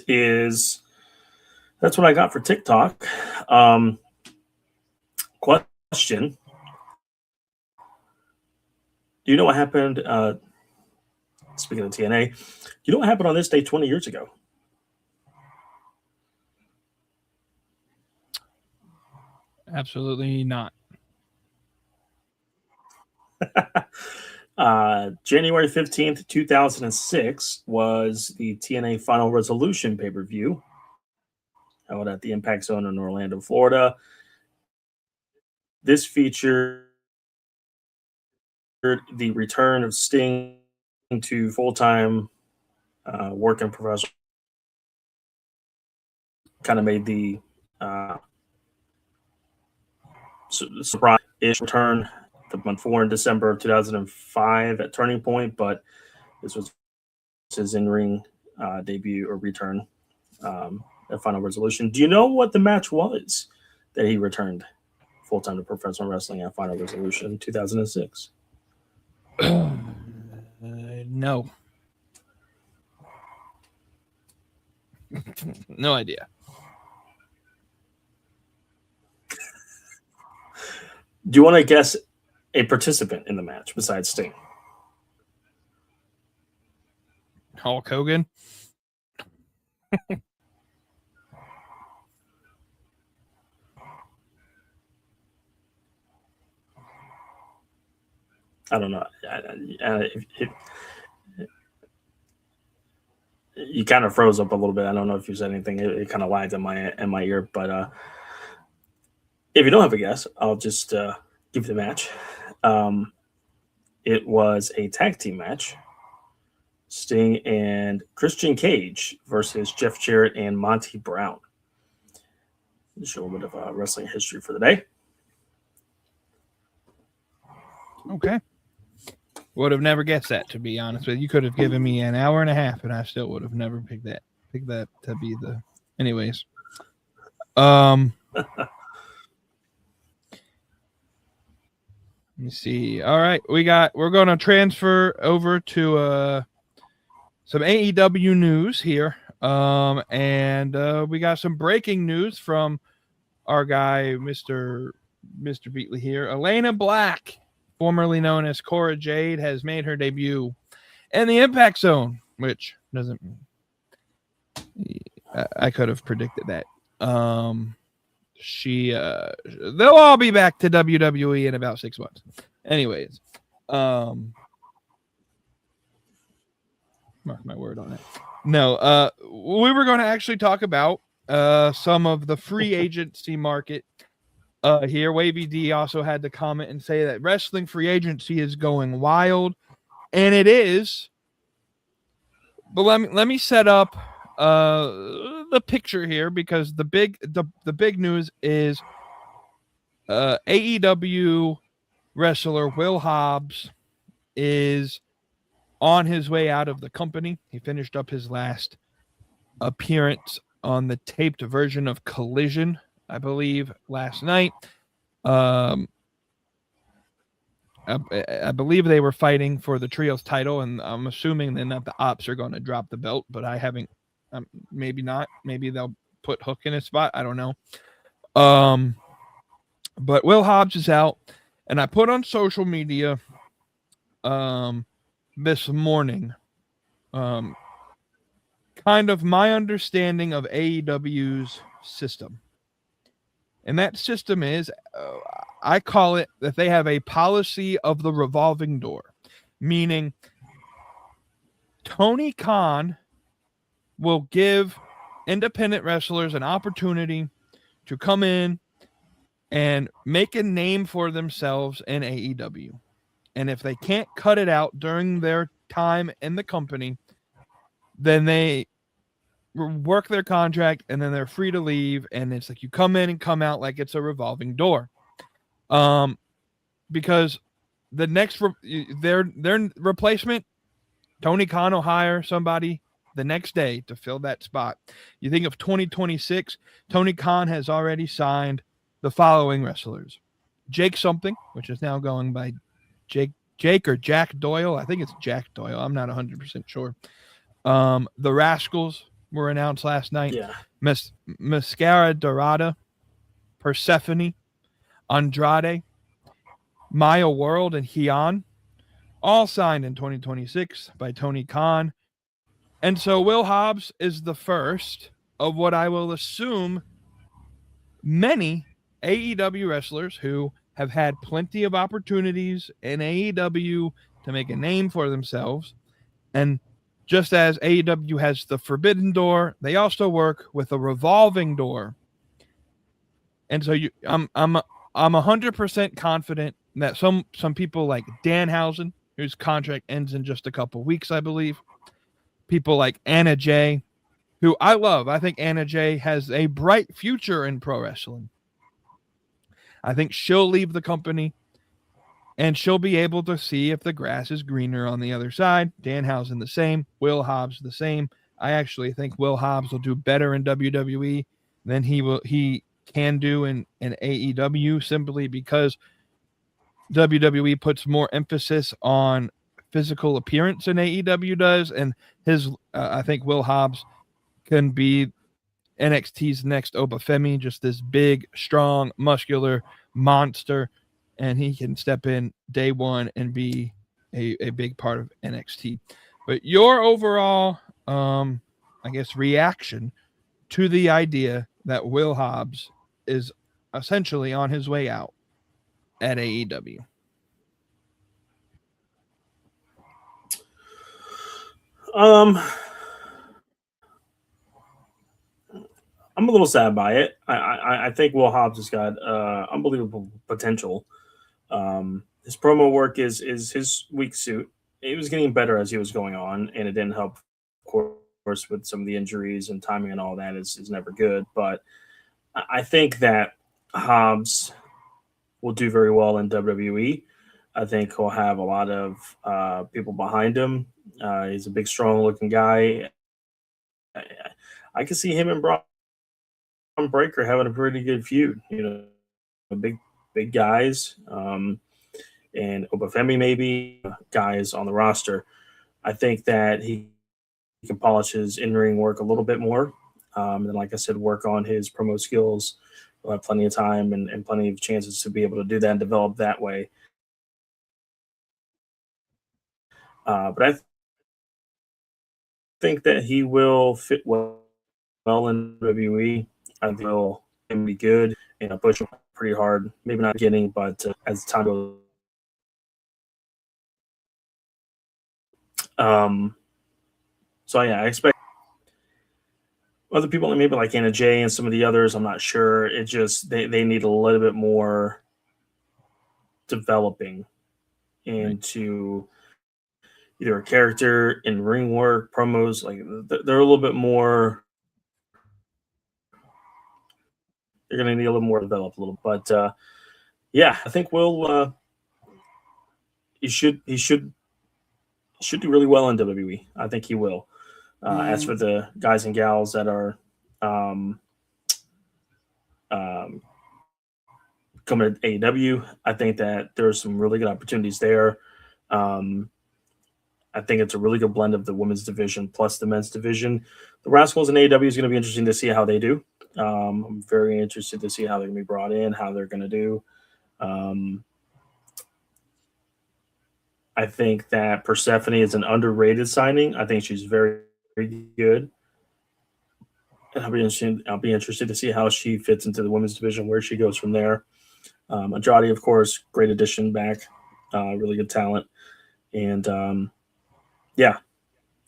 Speaker 3: what I got for TikTok. Question. Do you know what happened? Speaking of TNA, do you know what happened on this day 20 years ago?
Speaker 2: Absolutely not.
Speaker 3: January 15th, 2006 was the TNA Final Resolution pay-per-view held at the Impact Zone in Orlando, Florida. This featured the return of Sting to full-time work in professional. Kind of made the surprise-ish return the month 4 in December of 2005 at Turning Point, but this was his in-ring debut or return at Final Resolution. Do you know what the match was that he returned full-time to professional wrestling at Final Resolution 2006?
Speaker 2: No. No idea.
Speaker 3: Do you want to guess a participant in the match besides Sting?
Speaker 2: Hulk Hogan?
Speaker 3: I don't know. You kind of froze up a little bit. I don't know if you said anything. It kind of lagged in my ear. But if you don't have a guess, I'll just give you the match. It was a tag team match. Sting and Christian Cage versus Jeff Jarrett and Monty Brown. Just a little bit of wrestling history for the day.
Speaker 2: Okay. Would have never guessed that, to be honest with you. You could have given me an hour and a half, and I still would have never picked that to be the. Anyways, let me see. All right, we're going to transfer over to some AEW news here, and we got some breaking news from our guy, Mr. Beatley here. Elena Black, formerly known as Cora Jade, has made her debut in the Impact Zone, which doesn't. I could have predicted that. They'll all be back to WWE in about 6 months. Anyways, mark my word on it. No, we were going to actually talk about some of the free agency market here. Wavy D also had to comment and say that wrestling free agency is going wild, and it is. But let me set up the picture here, because the big news is AEW wrestler Will Hobbs is on his way out of the company. He finished up his last appearance on the taped version of Collision, I believe, last night. I believe they were fighting for the trios title, and I'm assuming then that the Ops are going to drop the belt, but I haven't. Maybe not. Maybe they'll put Hook in his spot. I don't know. But Will Hobbs is out, and I put on social media this morning kind of my understanding of AEW's system. And that system is, I call it that they have a policy of the revolving door, meaning Tony Khan will give independent wrestlers an opportunity to come in and make a name for themselves in AEW. And if they can't cut it out during their time in the company, then they work their contract and then they're free to leave. And it's like you come in and come out like it's a revolving door. Because the next their replacement, Tony Khan will hire somebody the next day to fill that spot. You think of 2026, Tony Khan has already signed the following wrestlers: Jake something, which is now going by Jake or Jack Doyle. I think it's Jack Doyle. I'm not 100% sure. The Rascals were announced last night.
Speaker 3: Yeah.
Speaker 2: Mascara Dorada, Persephone, Andrade, Maya World, and Heian, all signed in 2026 by Tony Khan. And so Will Hobbs is the first of what I will assume many AEW wrestlers who have had plenty of opportunities in AEW to make a name for themselves. And just as AEW has the forbidden door, they also work with a revolving door. And so I'm 100% confident that some people like Danhausen, whose contract ends in just a couple weeks, I believe, people like Anna Jay, who I love. I think Anna Jay has a bright future in pro wrestling. I think she'll leave the company and she'll be able to see if the grass is greener on the other side. Danhausen the same. Will Hobbs the same. I actually think Will Hobbs will do better in WWE than he can do in AEW, simply because WWE puts more emphasis on physical appearance than AEW does, and I think Will Hobbs can be NXT's next Obafemi, just this big, strong, muscular monster, and he can step in day one and be a big part of NXT. But your overall, I guess, reaction to the idea that Will Hobbs is essentially on his way out at AEW?
Speaker 3: I'm a little sad by it. I think Will Hobbs has got unbelievable potential. His promo work is his weak suit. It was getting better as he was going on, and it didn't help, of course, with some of the injuries and timing and all that is never good. But I think that Hobbs will do very well in WWE. I think he'll have a lot of people behind him. He's a big, strong-looking guy. I can see him and Braun Breaker having a pretty good feud. You know, big guys, and Obafemi maybe guys on the roster. I think that he can polish his in-ring work a little bit more. And like I said, work on his promo skills. He'll have plenty of time and plenty of chances to be able to do that and develop that way. But I think that he will fit well in WWE. I think he'll be good and push him pretty hard. Maybe not getting, but as time goes. So yeah, I expect other people, maybe like Anna Jay and some of the others, I'm not sure. It just they need a little bit more developing into either a character in ring work, promos. Like they're a little bit more. They're going to need a little more developed a little. But yeah, I think Will. He should do really well in WWE. I think he will. As for the guys and gals that are coming to AEW, I think that there's some really good opportunities there. I think it's a really good blend of the women's division plus the men's division. The Rascals in AEW is going to be interesting to see how they do. I'm very interested to see how they're going to be brought in, how they're going to do. I think that Persephone is an underrated signing. I think she's very, very good. And I'll be interested to see how she fits into the women's division, where she goes from there. Andrade, of course, great addition back, really good talent. And yeah,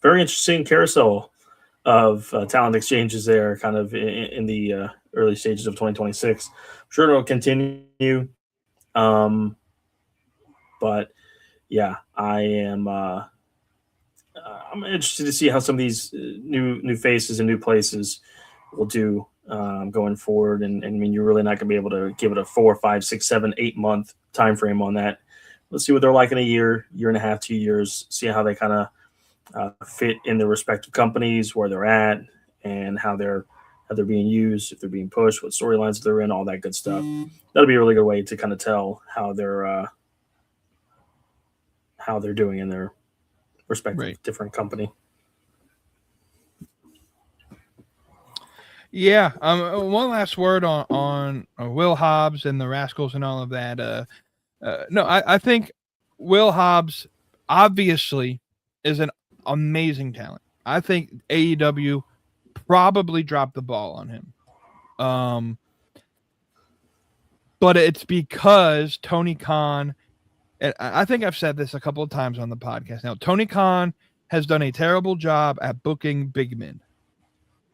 Speaker 3: very interesting carousel of talent exchanges there, kind of in the early stages of 2026. I'm sure it'll continue. But yeah, I am. I'm interested to see how some of these new faces and new places will do going forward. And I mean, you're really not going to be able to give it a 4, 5, 6, 7, 8 month time frame on that. Let's see what they're like in a year and a half, 2 years. See how they kind of fit in their respective companies, where they're at, and how they're being used, if they're being pushed, what storylines they're in, all that good stuff. That'll be a really good way to kind of tell how they're doing in their respective different company.
Speaker 2: Yeah. One last word on Will Hobbs and the Rascals and all of that. No, I think Will Hobbs obviously is an amazing talent. I think AEW probably dropped the ball on him. But it's because Tony Khan, and I think I've said this a couple of times on the podcast now, Tony Khan has done a terrible job at booking big men.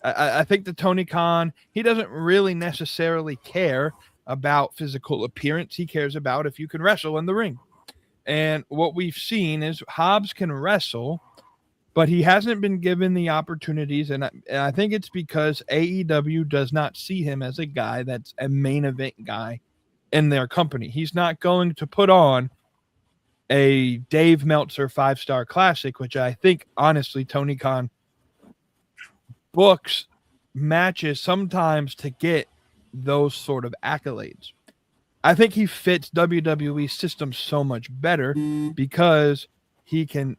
Speaker 2: I think that Tony Khan, he doesn't really necessarily care about physical appearance. He cares about if you can wrestle in the ring. And what we've seen is Hobbs can wrestle, but he hasn't been given the opportunities. And I think it's because AEW does not see him as a guy that's a main event guy in their company. He's not going to put on a Dave Meltzer 5-star classic, which I think, honestly, Tony Khan books matches sometimes to get those sort of accolades. I think he fits WWE system so much better because he can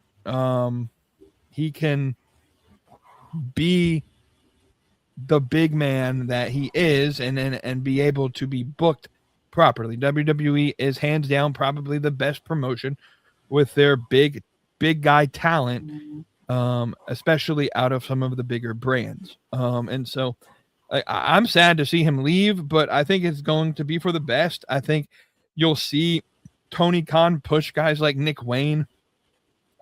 Speaker 2: be the big man that he is and be able to be booked properly. WWE is hands down probably the best promotion with their big guy talent, especially out of some of the bigger brands. And so I'm sad to see him leave, but I think it's going to be for the best. I think you'll see Tony Khan push guys like Nick Wayne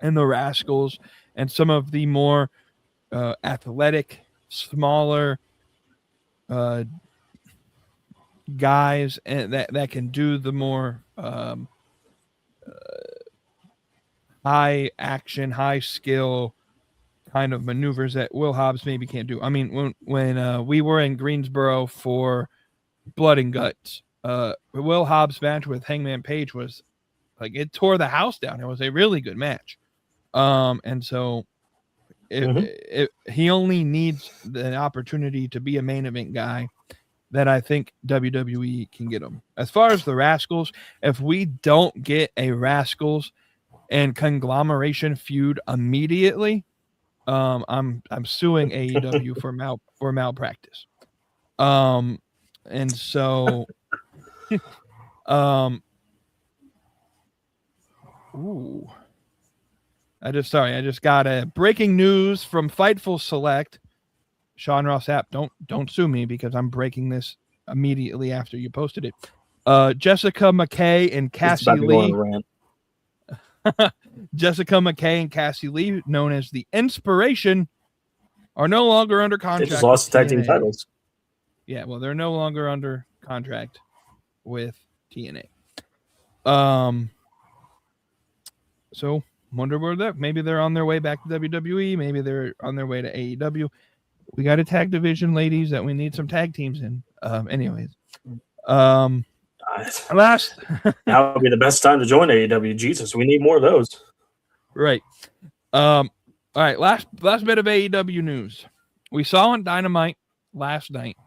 Speaker 2: and the Rascals and some of the more athletic, smaller guys and that can do the more high action, high skill kind of maneuvers that Will Hobbs maybe can't do. I mean, when we were in Greensboro for Blood and Guts, Will Hobbs' match with Hangman Page was like, it tore the house down. It was a really good match. And so he only needs the opportunity to be a main event guy that I think WWE can get him. As far as the Rascals, if we don't get a Rascals and conglomeration feud immediately, I'm suing AEW for malpractice. And so I just got a breaking news from Fightful Select. Sean Ross Sapp, don't sue me because I'm breaking this immediately after you posted it. Jessica McKay and Cassie Lee. Jessica McKay and Cassie Lee, known as the Inspiration, are no longer under contract.
Speaker 3: They just lost the tag team titles.
Speaker 2: Yeah, well, they're no longer under contract with TNA. So wonder where they're. Maybe they're on their way back to WWE. Maybe they're on their way to AEW. We got a tag division, ladies, that we need some tag teams in. Anyways, last
Speaker 3: now would be the best time to join AEW. Jesus, we need more of those.
Speaker 2: Right. All right, last bit of AEW news. We saw on Dynamite last night.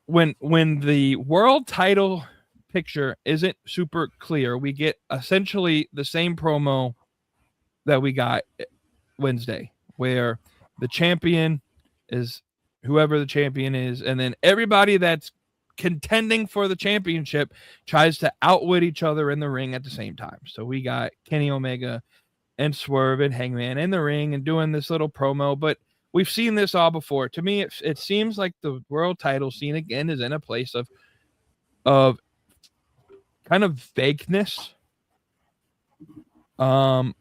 Speaker 2: When the world title picture isn't super clear, we get essentially the same promo that we got Wednesday, where the champion is whoever the champion is, and then everybody that's contending for the championship tries to outwit each other in the ring at the same time. So we got Kenny Omega and Swerve and Hangman in the ring and doing this little promo, but we've seen this all before. To me, it seems like the world title scene again is in a place of kind of vagueness. And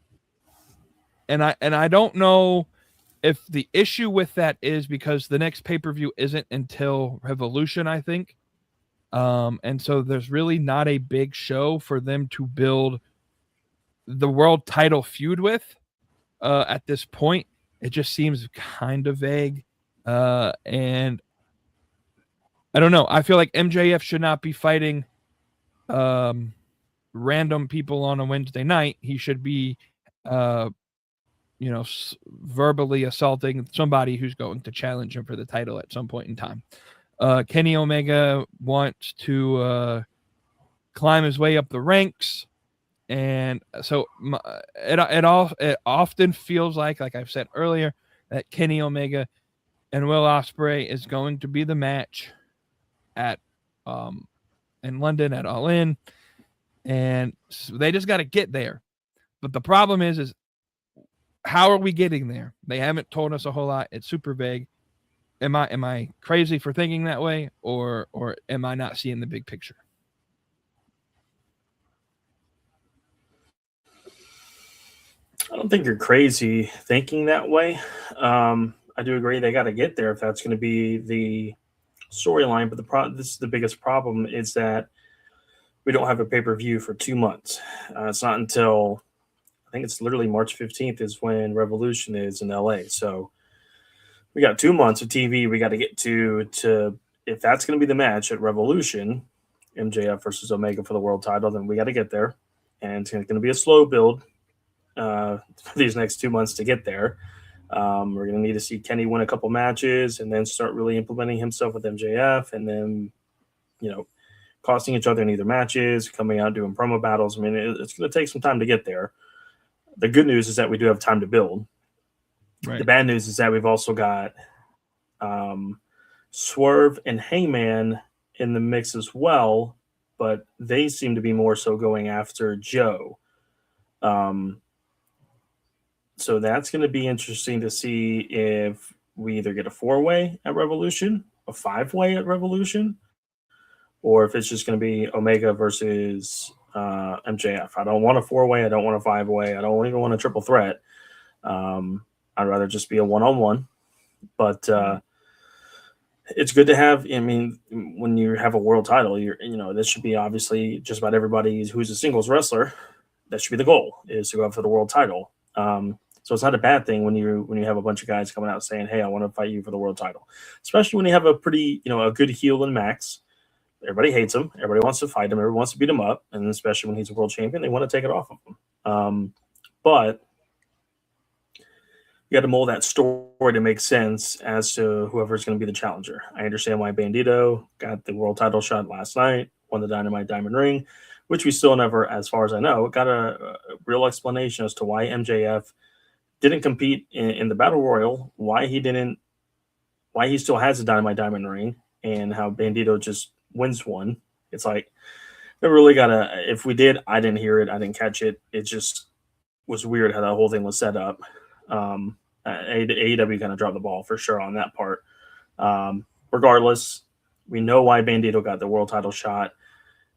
Speaker 2: I don't know if the issue with that is because the next pay-per-view isn't until Revolution, I think. And so there's really not a big show for them to build the world title feud with at this point. It just seems kind of vague. And I don't know. I feel like MJF should not be fighting random people on a Wednesday night. He should be, verbally assaulting somebody who's going to challenge him for the title at some point in time. Kenny Omega wants to climb his way up the ranks. And so it often feels like I've said earlier, that Kenny Omega and Will Ospreay is going to be the match at in London at All In, and so they just got to get there. But the problem is how are we getting there? They haven't told us a whole lot. It's super vague. Am I crazy for thinking that way, or am I not seeing the big picture?
Speaker 3: I don't think you're crazy thinking that way. I do agree they got to get there if that's going to be the storyline. But this is the biggest problem is that we don't have a pay-per-view for 2 months. It's not until I think it's literally March 15th is when Revolution is in LA. So we got 2 months of TV. We got to get to if that's going to be the match at Revolution, MJF versus Omega for the world title, then we got to get there. And it's going to be a slow build for these next 2 months to get there. We're going to need to see Kenny win a couple matches and then start really implementing himself with MJF, and then, costing each other in either matches, coming out doing promo battles. I mean, it's going to take some time to get there. The good news is that we do have time to build. Right. The bad news is that we've also got Swerve and Hangman in the mix as well, but they seem to be more so going after Joe. So that's going to be interesting to see if we either get a 4-way at Revolution, a 5-way at Revolution, or if it's just going to be Omega versus MJF. I don't want a 4-way. I don't want a 5-way. I don't even want a triple threat. I'd rather just be a one-on-one. But it's good to have. I mean, when you have a world title, this should be obviously just about everybody who's a singles wrestler. That should be the goal, is to go after the world title. So it's not a bad thing when you have a bunch of guys coming out saying, "Hey, I want to fight you for the world title." Especially when you have a pretty, a good heel in Max. Everybody hates him. Everybody wants to fight him. Everybody wants to beat him up. And especially when he's a world champion, they want to take it off of him. But you got to mold that story to make sense as to whoever's going to be the challenger. I understand why Bandito got the world title shot last night, won the Dynamite Diamond Ring, which we still never, as far as I know, got a real explanation as to why MJF didn't compete in the Battle Royal, why he still has the Dynamite Diamond Ring, and how Bandito just wins one. It's like, they really if we did, I didn't hear it, I didn't catch it. It just was weird how that whole thing was set up. AEW kind of dropped the ball for sure on that part. Regardless, we know why Bandito got the world title shot.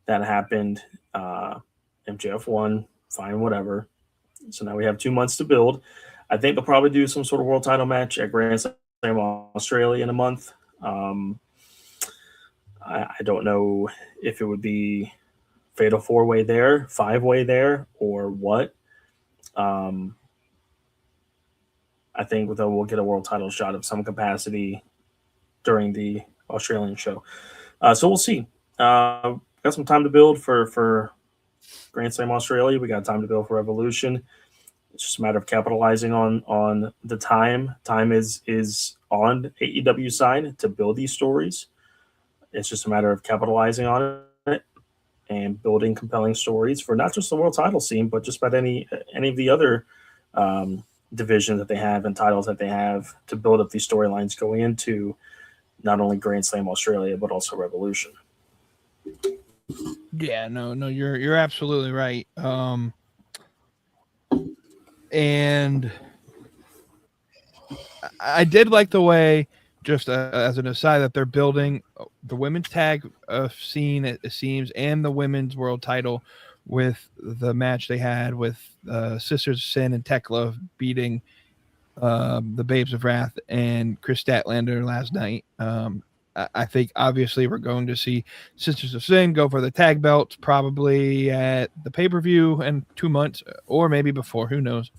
Speaker 3: That happened. MJF won, fine, whatever. So now we have 2 months to build. I think they'll probably do some sort of world title match at Grand Slam Australia in a month. I don't know if it would be fatal 4-way there, 5-way there, or what. I think we'll get a world title shot of some capacity during the Australian show. So we'll see. Got some time to build for Grand Slam Australia. We got time to build for Revolution. It's just a matter of capitalizing on the time. Time is on AEW side to build these stories. It's just a matter of capitalizing on it and building compelling stories for not just the world title scene, but just about any of the other divisions that they have and titles that they have to build up these storylines going into not only Grand Slam Australia but also Revolution.
Speaker 2: Yeah, no, you're absolutely right. And I did like the way, just as an aside, that they're building the women's tag scene, it seems, and the women's world title with the match they had with Sisters of Sin and Tekla beating the Babes of Wrath and Chris Statlander last night. I think obviously we're going to see Sisters of Sin go for the tag belts probably at the pay-per-view in 2 months or maybe before, who knows.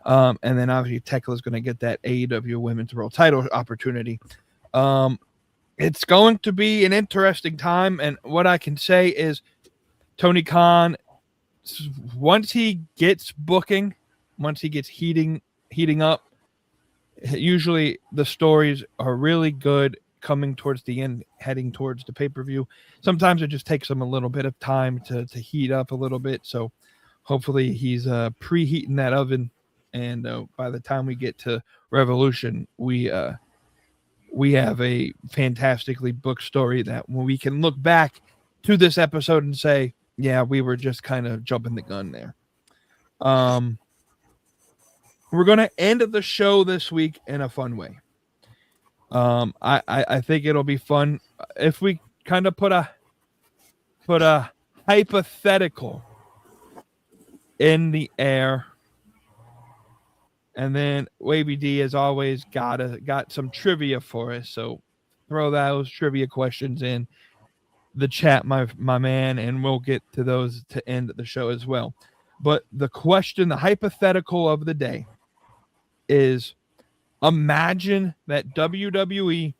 Speaker 2: And then obviously Tekla is going to get that AEW Women's World Title opportunity. It's going to be an interesting time, and what I can say is Tony Khan, once he gets booking, once he gets heating up, usually the stories are really good coming towards the end, heading towards the pay-per-view. Sometimes it just takes him a little bit of time to heat up a little bit, so hopefully he's preheating that oven, and by the time we get to Revolution, we have a fantastically booked story that when we can look back to this episode and say, yeah, we were just kind of jumping the gun there. We're going to end the show this week in a fun way. I think it'll be fun if we kind of put a hypothetical in the air, and then Wavy D as always got some trivia for us. So throw those trivia questions in the chat, my man, and we'll get to those to end the show as well. But the question, the hypothetical of the day is, imagine that WWE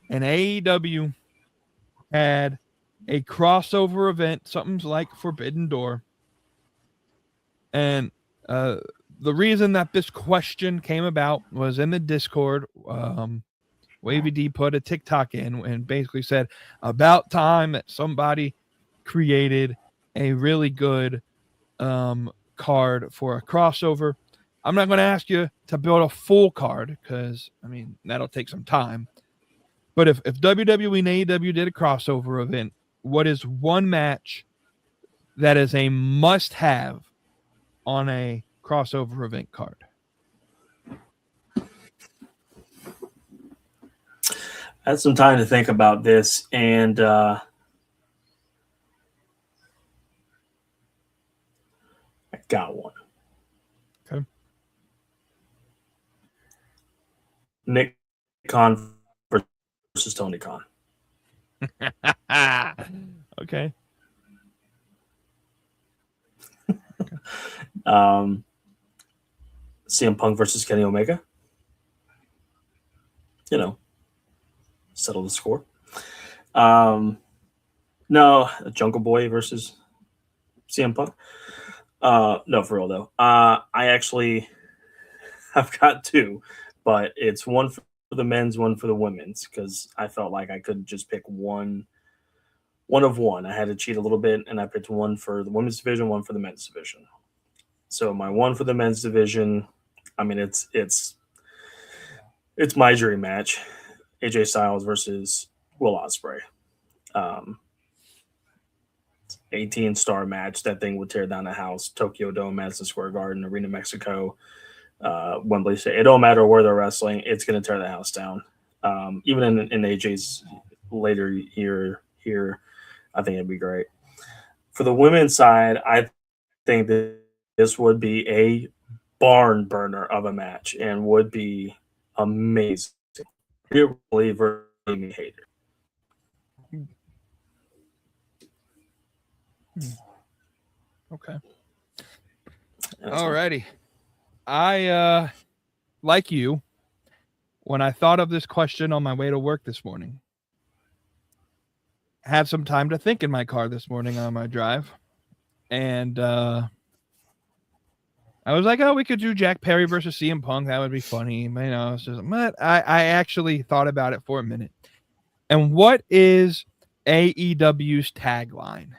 Speaker 2: and AEW had a crossover event, something like Forbidden Door. And the reason that this question came about was in the Discord. Wavy D put a TikTok in and basically said, about time that somebody created a really good card for a crossover. I'm not going to ask you to build a full card because, I mean, that'll take some time. But if WWE and AEW did a crossover event, what is one match that is a must-have on a crossover event card?
Speaker 3: I had some time to think about this, and I got one.
Speaker 2: Okay.
Speaker 3: Nick Khan versus Tony Khan.
Speaker 2: Okay.
Speaker 3: CM Punk versus Kenny Omega. You know, settle the score. No, Jungle Boy versus CM Punk. No, for real though. I've got two, but it's one for the men's, one for the women's, because I felt like I couldn't just pick one of one. I had to cheat a little bit, and I picked one for the women's division, one for the men's division. So my one for the men's division, I mean, it's my dream match. AJ Styles versus Will Ospreay. 18-star match. That thing would tear down the house. Tokyo Dome, Madison Square Garden, Arena Mexico, Wembley. It don't matter where they're wrestling. It's going to tear the house down. Even in AJ's later year here, I think it'd be great. For the women's side, I think that this would be a barn burner of a match and would be amazing. Really Amy Hater.
Speaker 2: Okay. Alrighty. I like you, when I thought of this question on my way to work this morning, had some time to think in my car this morning on my drive, and I I was like, oh, we could do Jack Perry versus CM Punk. That would be funny. It's just, but I actually thought about it for a minute. And what is AEW's tagline?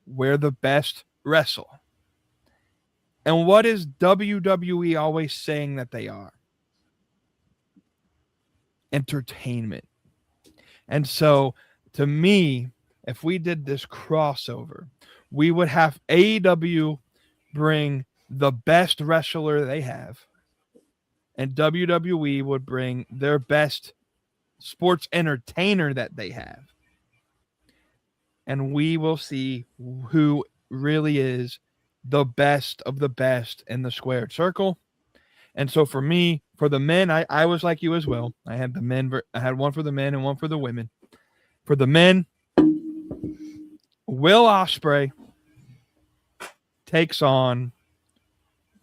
Speaker 2: We're the best wrestle. And what is WWE always saying that they are? Entertainment. And so, to me, if we did this crossover, we would have AEW bring the best wrestler they have, and WWE would bring their best sports entertainer that they have. And we will see who really is the best of the best in the squared circle. And so for me, for the men, I was like you as well. I had the men. I had one for the men and one for the women. For the men, Will Ospreay takes on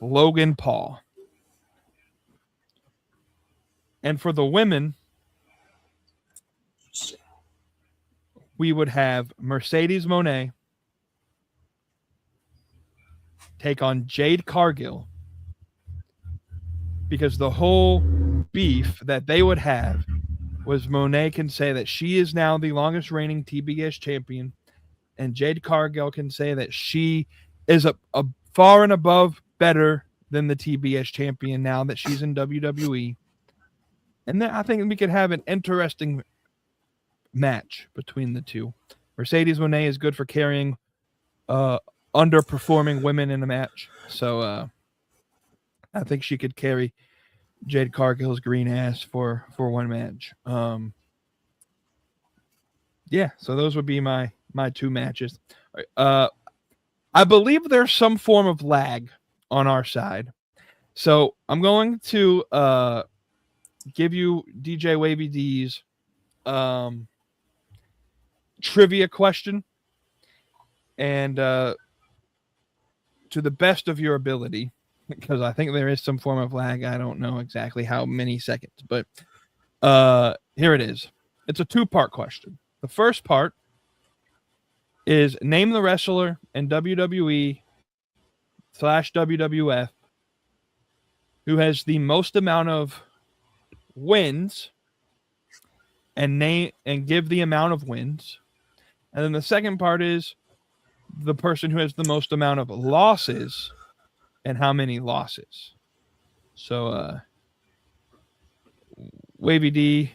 Speaker 2: Logan Paul. And for the women, we would have Mercedes Moné take on Jade Cargill, because the whole beef that they would have was Moné can say that she is now the longest reigning TBS champion, and Jade Cargill can say that she is a far and above better than the TBS champion now that she's in WWE. And then I think we could have an interesting match between the two. Mercedes Moné is good for carrying underperforming women in a match. So I think she could carry Jade Cargill's green ass for one match. Yeah, so those would be my two matches. I believe there's some form of lag on our side. So I'm going to give you DJ Wavy D's trivia question, and to the best of your ability, because I think there is some form of lag. I don't know exactly how many seconds, but here it is. It's a two-part question. The first part is name the wrestler in WWE/WWF who has the most amount of wins, and name and give the amount of wins. And then the second part is the person who has the most amount of losses and how many losses. So Wavy D,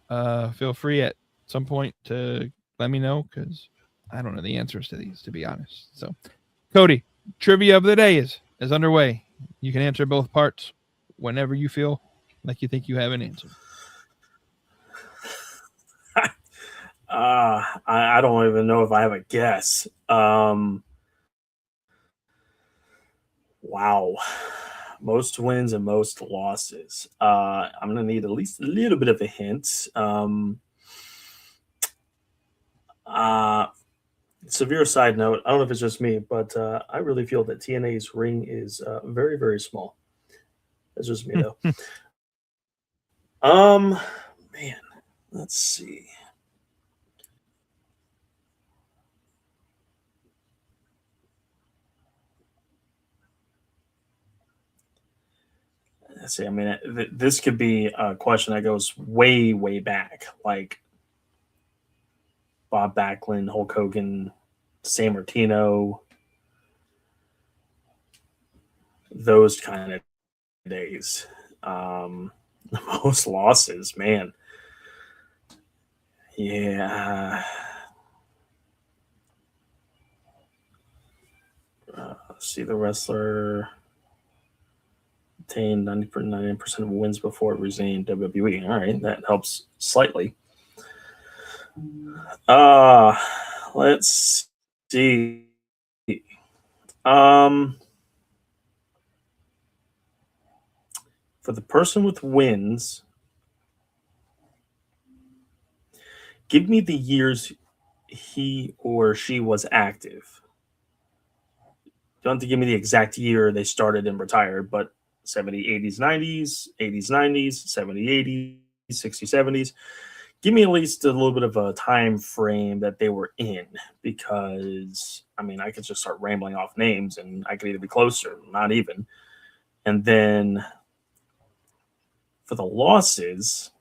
Speaker 2: feel free at some point to let me know, because I don't know the answers to these, to be honest. So Kody, trivia of the day is underway. You can answer both parts whenever you feel like you think you have an answer.
Speaker 3: I don't even know if I have a guess. Wow. Most wins and most losses. I'm going to need at least a little bit of a hint. Severe side note, I don't know if it's just me, but I really feel that TNA's ring is very, very small. That's just me, though. Man, let's see. Let's see. I mean, this could be a question that goes way, way back, like Bob Backlund, Hulk Hogan, San Martino, those kind of days. Most losses, man. Yeah. See the wrestler obtained 99% of wins before it resigned WWE. All right, that helps slightly. Let's see. For the person with wins, give me the years he or she was active. You don't have to give me the exact year they started and retired, but 70s, 80s, 90s, 80s, 90s, 70s, 80s, 60s, 70s. give me at least a little bit of a time frame that they were in, because I mean, I could just start rambling off names and I could either be closer, not even. And then for the losses,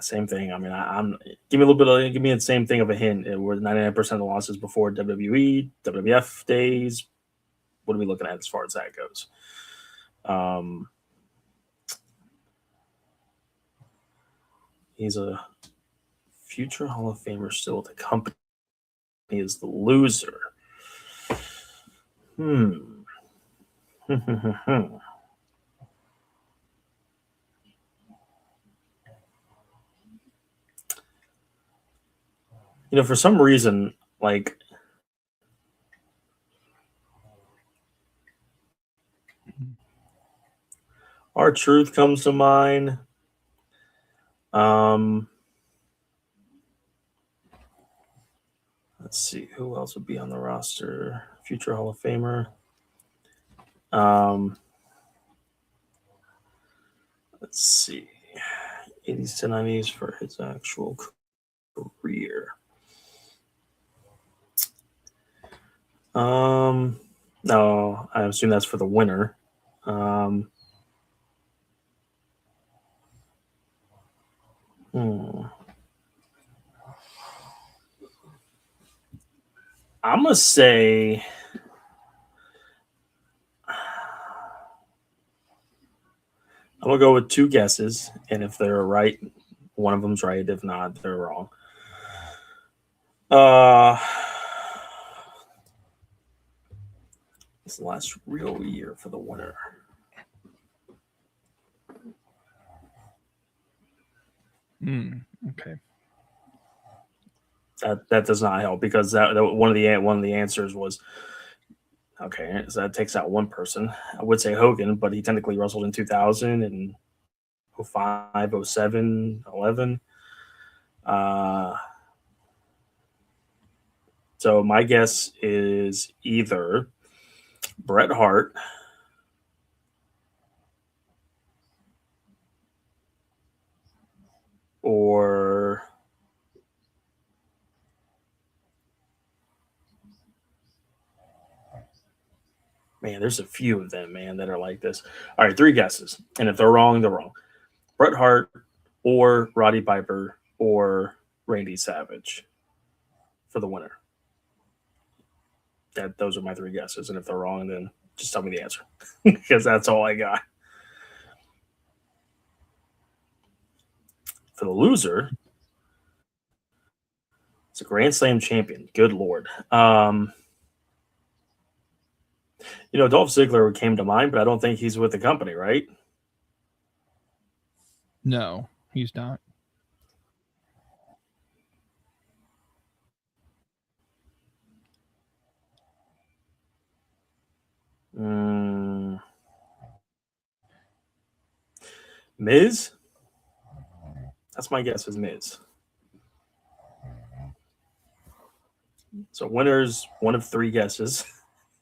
Speaker 3: same thing. I mean, I'm give me a little bit of, give me the same thing of a hint. It were 99% of the losses before WWE, WWF days. What are we looking at as far as that goes? He's a future Hall of Famer still with the company. He is the loser. You know, for some reason, like R-Truth comes to mind. Let's see who else would be on the roster. Future Hall of Famer. Let's see. 80s to 90s for his actual career. No, I assume that's for the winner. I'm gonna say I'm gonna go with two guesses, and if they're right, one of them's right. If not, they're wrong. It's the last real year for the winner.
Speaker 2: Okay.
Speaker 3: That does not help, because that one of the answers was okay. So that takes out one person. I would say Hogan, but he technically wrestled in 2000 and 05, 07, 11. So my guess is either Bret Hart or man, there's a few of them, man, that are like this. All right, three guesses. And if they're wrong, they're wrong. Bret Hart or Roddy Piper or Randy Savage for the winner. Those are my three guesses. And if they're wrong, then just tell me the answer, because that's all I got. For the loser, it's a Grand Slam champion. Good Lord. You know, Dolph Ziggler came to mind, but I don't think he's with the company, right?
Speaker 2: No, he's not.
Speaker 3: Miz? That's my guess, is Miz. So winner's one of three guesses.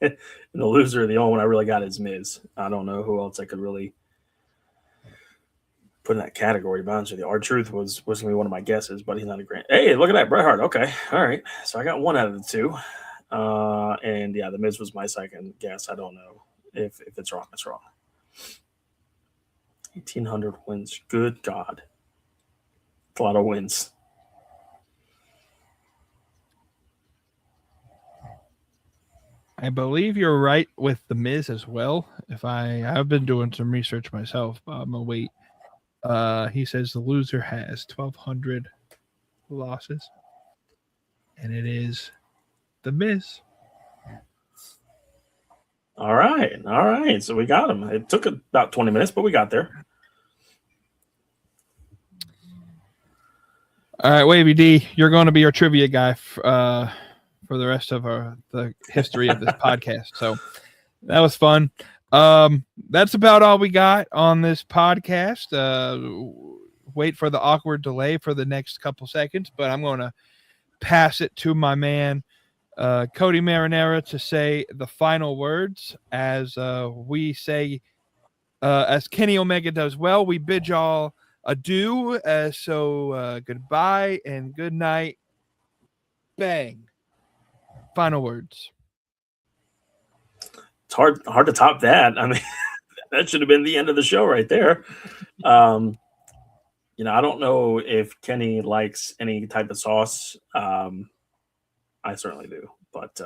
Speaker 3: And the loser, the only one I really got, is Miz. I don't know who else I could really put in that category. To be honest with you, R-Truth was going to be one of my guesses, but he's not a great. Hey, look at that, Bret Hart. Okay, all right. So I got one out of the two. And yeah, the Miz was my second guess. I don't know if it's wrong. It's wrong. 1,800 wins. Good God, it's a lot of wins.
Speaker 2: I believe you're right with the Miz as well. I've been doing some research myself, but I'm gonna wait. He says the loser has 1,200 losses, and it is the Miz.
Speaker 3: All right. So we got him. It took about 20 minutes, but we got there.
Speaker 2: All right, Wavy D, you're going to be our trivia guy for the rest of the history of this podcast. So that was fun. That's about all we got on this podcast. Wait for the awkward delay for the next couple seconds, but I'm going to pass it to my man, Kody Marinara, to say the final words. As we say, as Kenny Omega does well, we bid y'all adieu. So goodbye and good night. Bang. Final words.
Speaker 3: It's hard to top that. I mean, that should have been the end of the show right there. I don't know if Kenny likes any type of sauce. I certainly do, but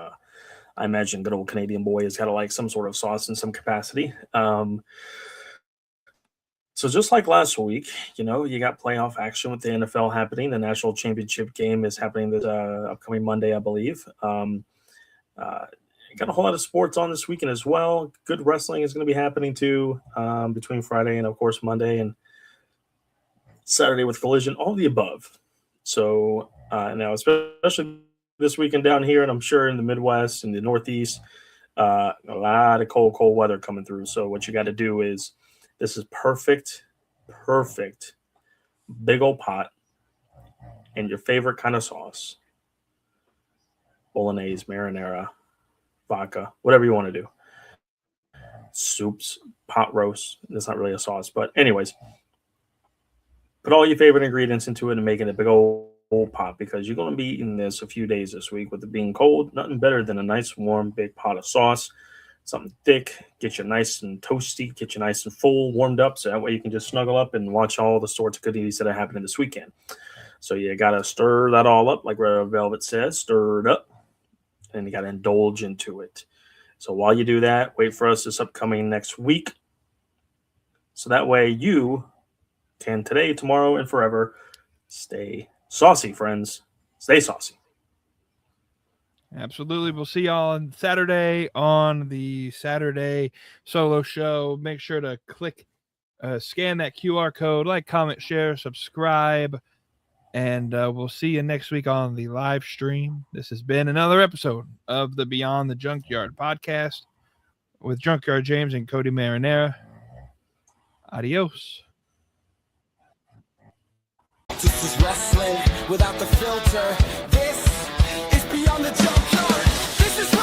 Speaker 3: I imagine good old Canadian boy has got to like some sort of sauce in some capacity. So just like last week, you got playoff action with the NFL happening. The national championship game is happening this upcoming Monday, I believe. Got a whole lot of sports on this weekend as well. Good wrestling is going to be happening too, between Friday and, of course, Monday and Saturday with Collision, all the above. So now, especially this weekend down here, and I'm sure in the Midwest and the Northeast, a lot of cold weather coming through. So what you got to do is, this is perfect, big old pot, and your favorite kind of sauce, bolognese, marinara, vodka, whatever you want to do. Soups, pot roast. That's not really a sauce, but anyways, put all your favorite ingredients into it and make it a big old pot, because you're going to be eating this a few days this week. With it being cold, nothing better than a nice warm big pot of sauce. Something thick, get you nice and toasty, get you nice and full, warmed up, so that way you can just snuggle up and watch all the sorts of goodies that are happening this weekend. So you got to stir that all up, like Red Velvet says, stir it up, and you got to indulge into it. So while you do that, wait for us this upcoming next week, so that way you can today, tomorrow, and forever stay saucy, friends. Stay saucy.
Speaker 2: Absolutely. We'll see y'all on Saturday on the Saturday solo show. Make sure to scan that QR code, like, comment, share, subscribe, and we'll see you next week on the live stream. This has been another episode of the Beyond the Junkyard podcast with Junkyard James and Kody Marinara. Adios.
Speaker 1: This is wrestling without the filter. This is Beyond the Junkyard. This is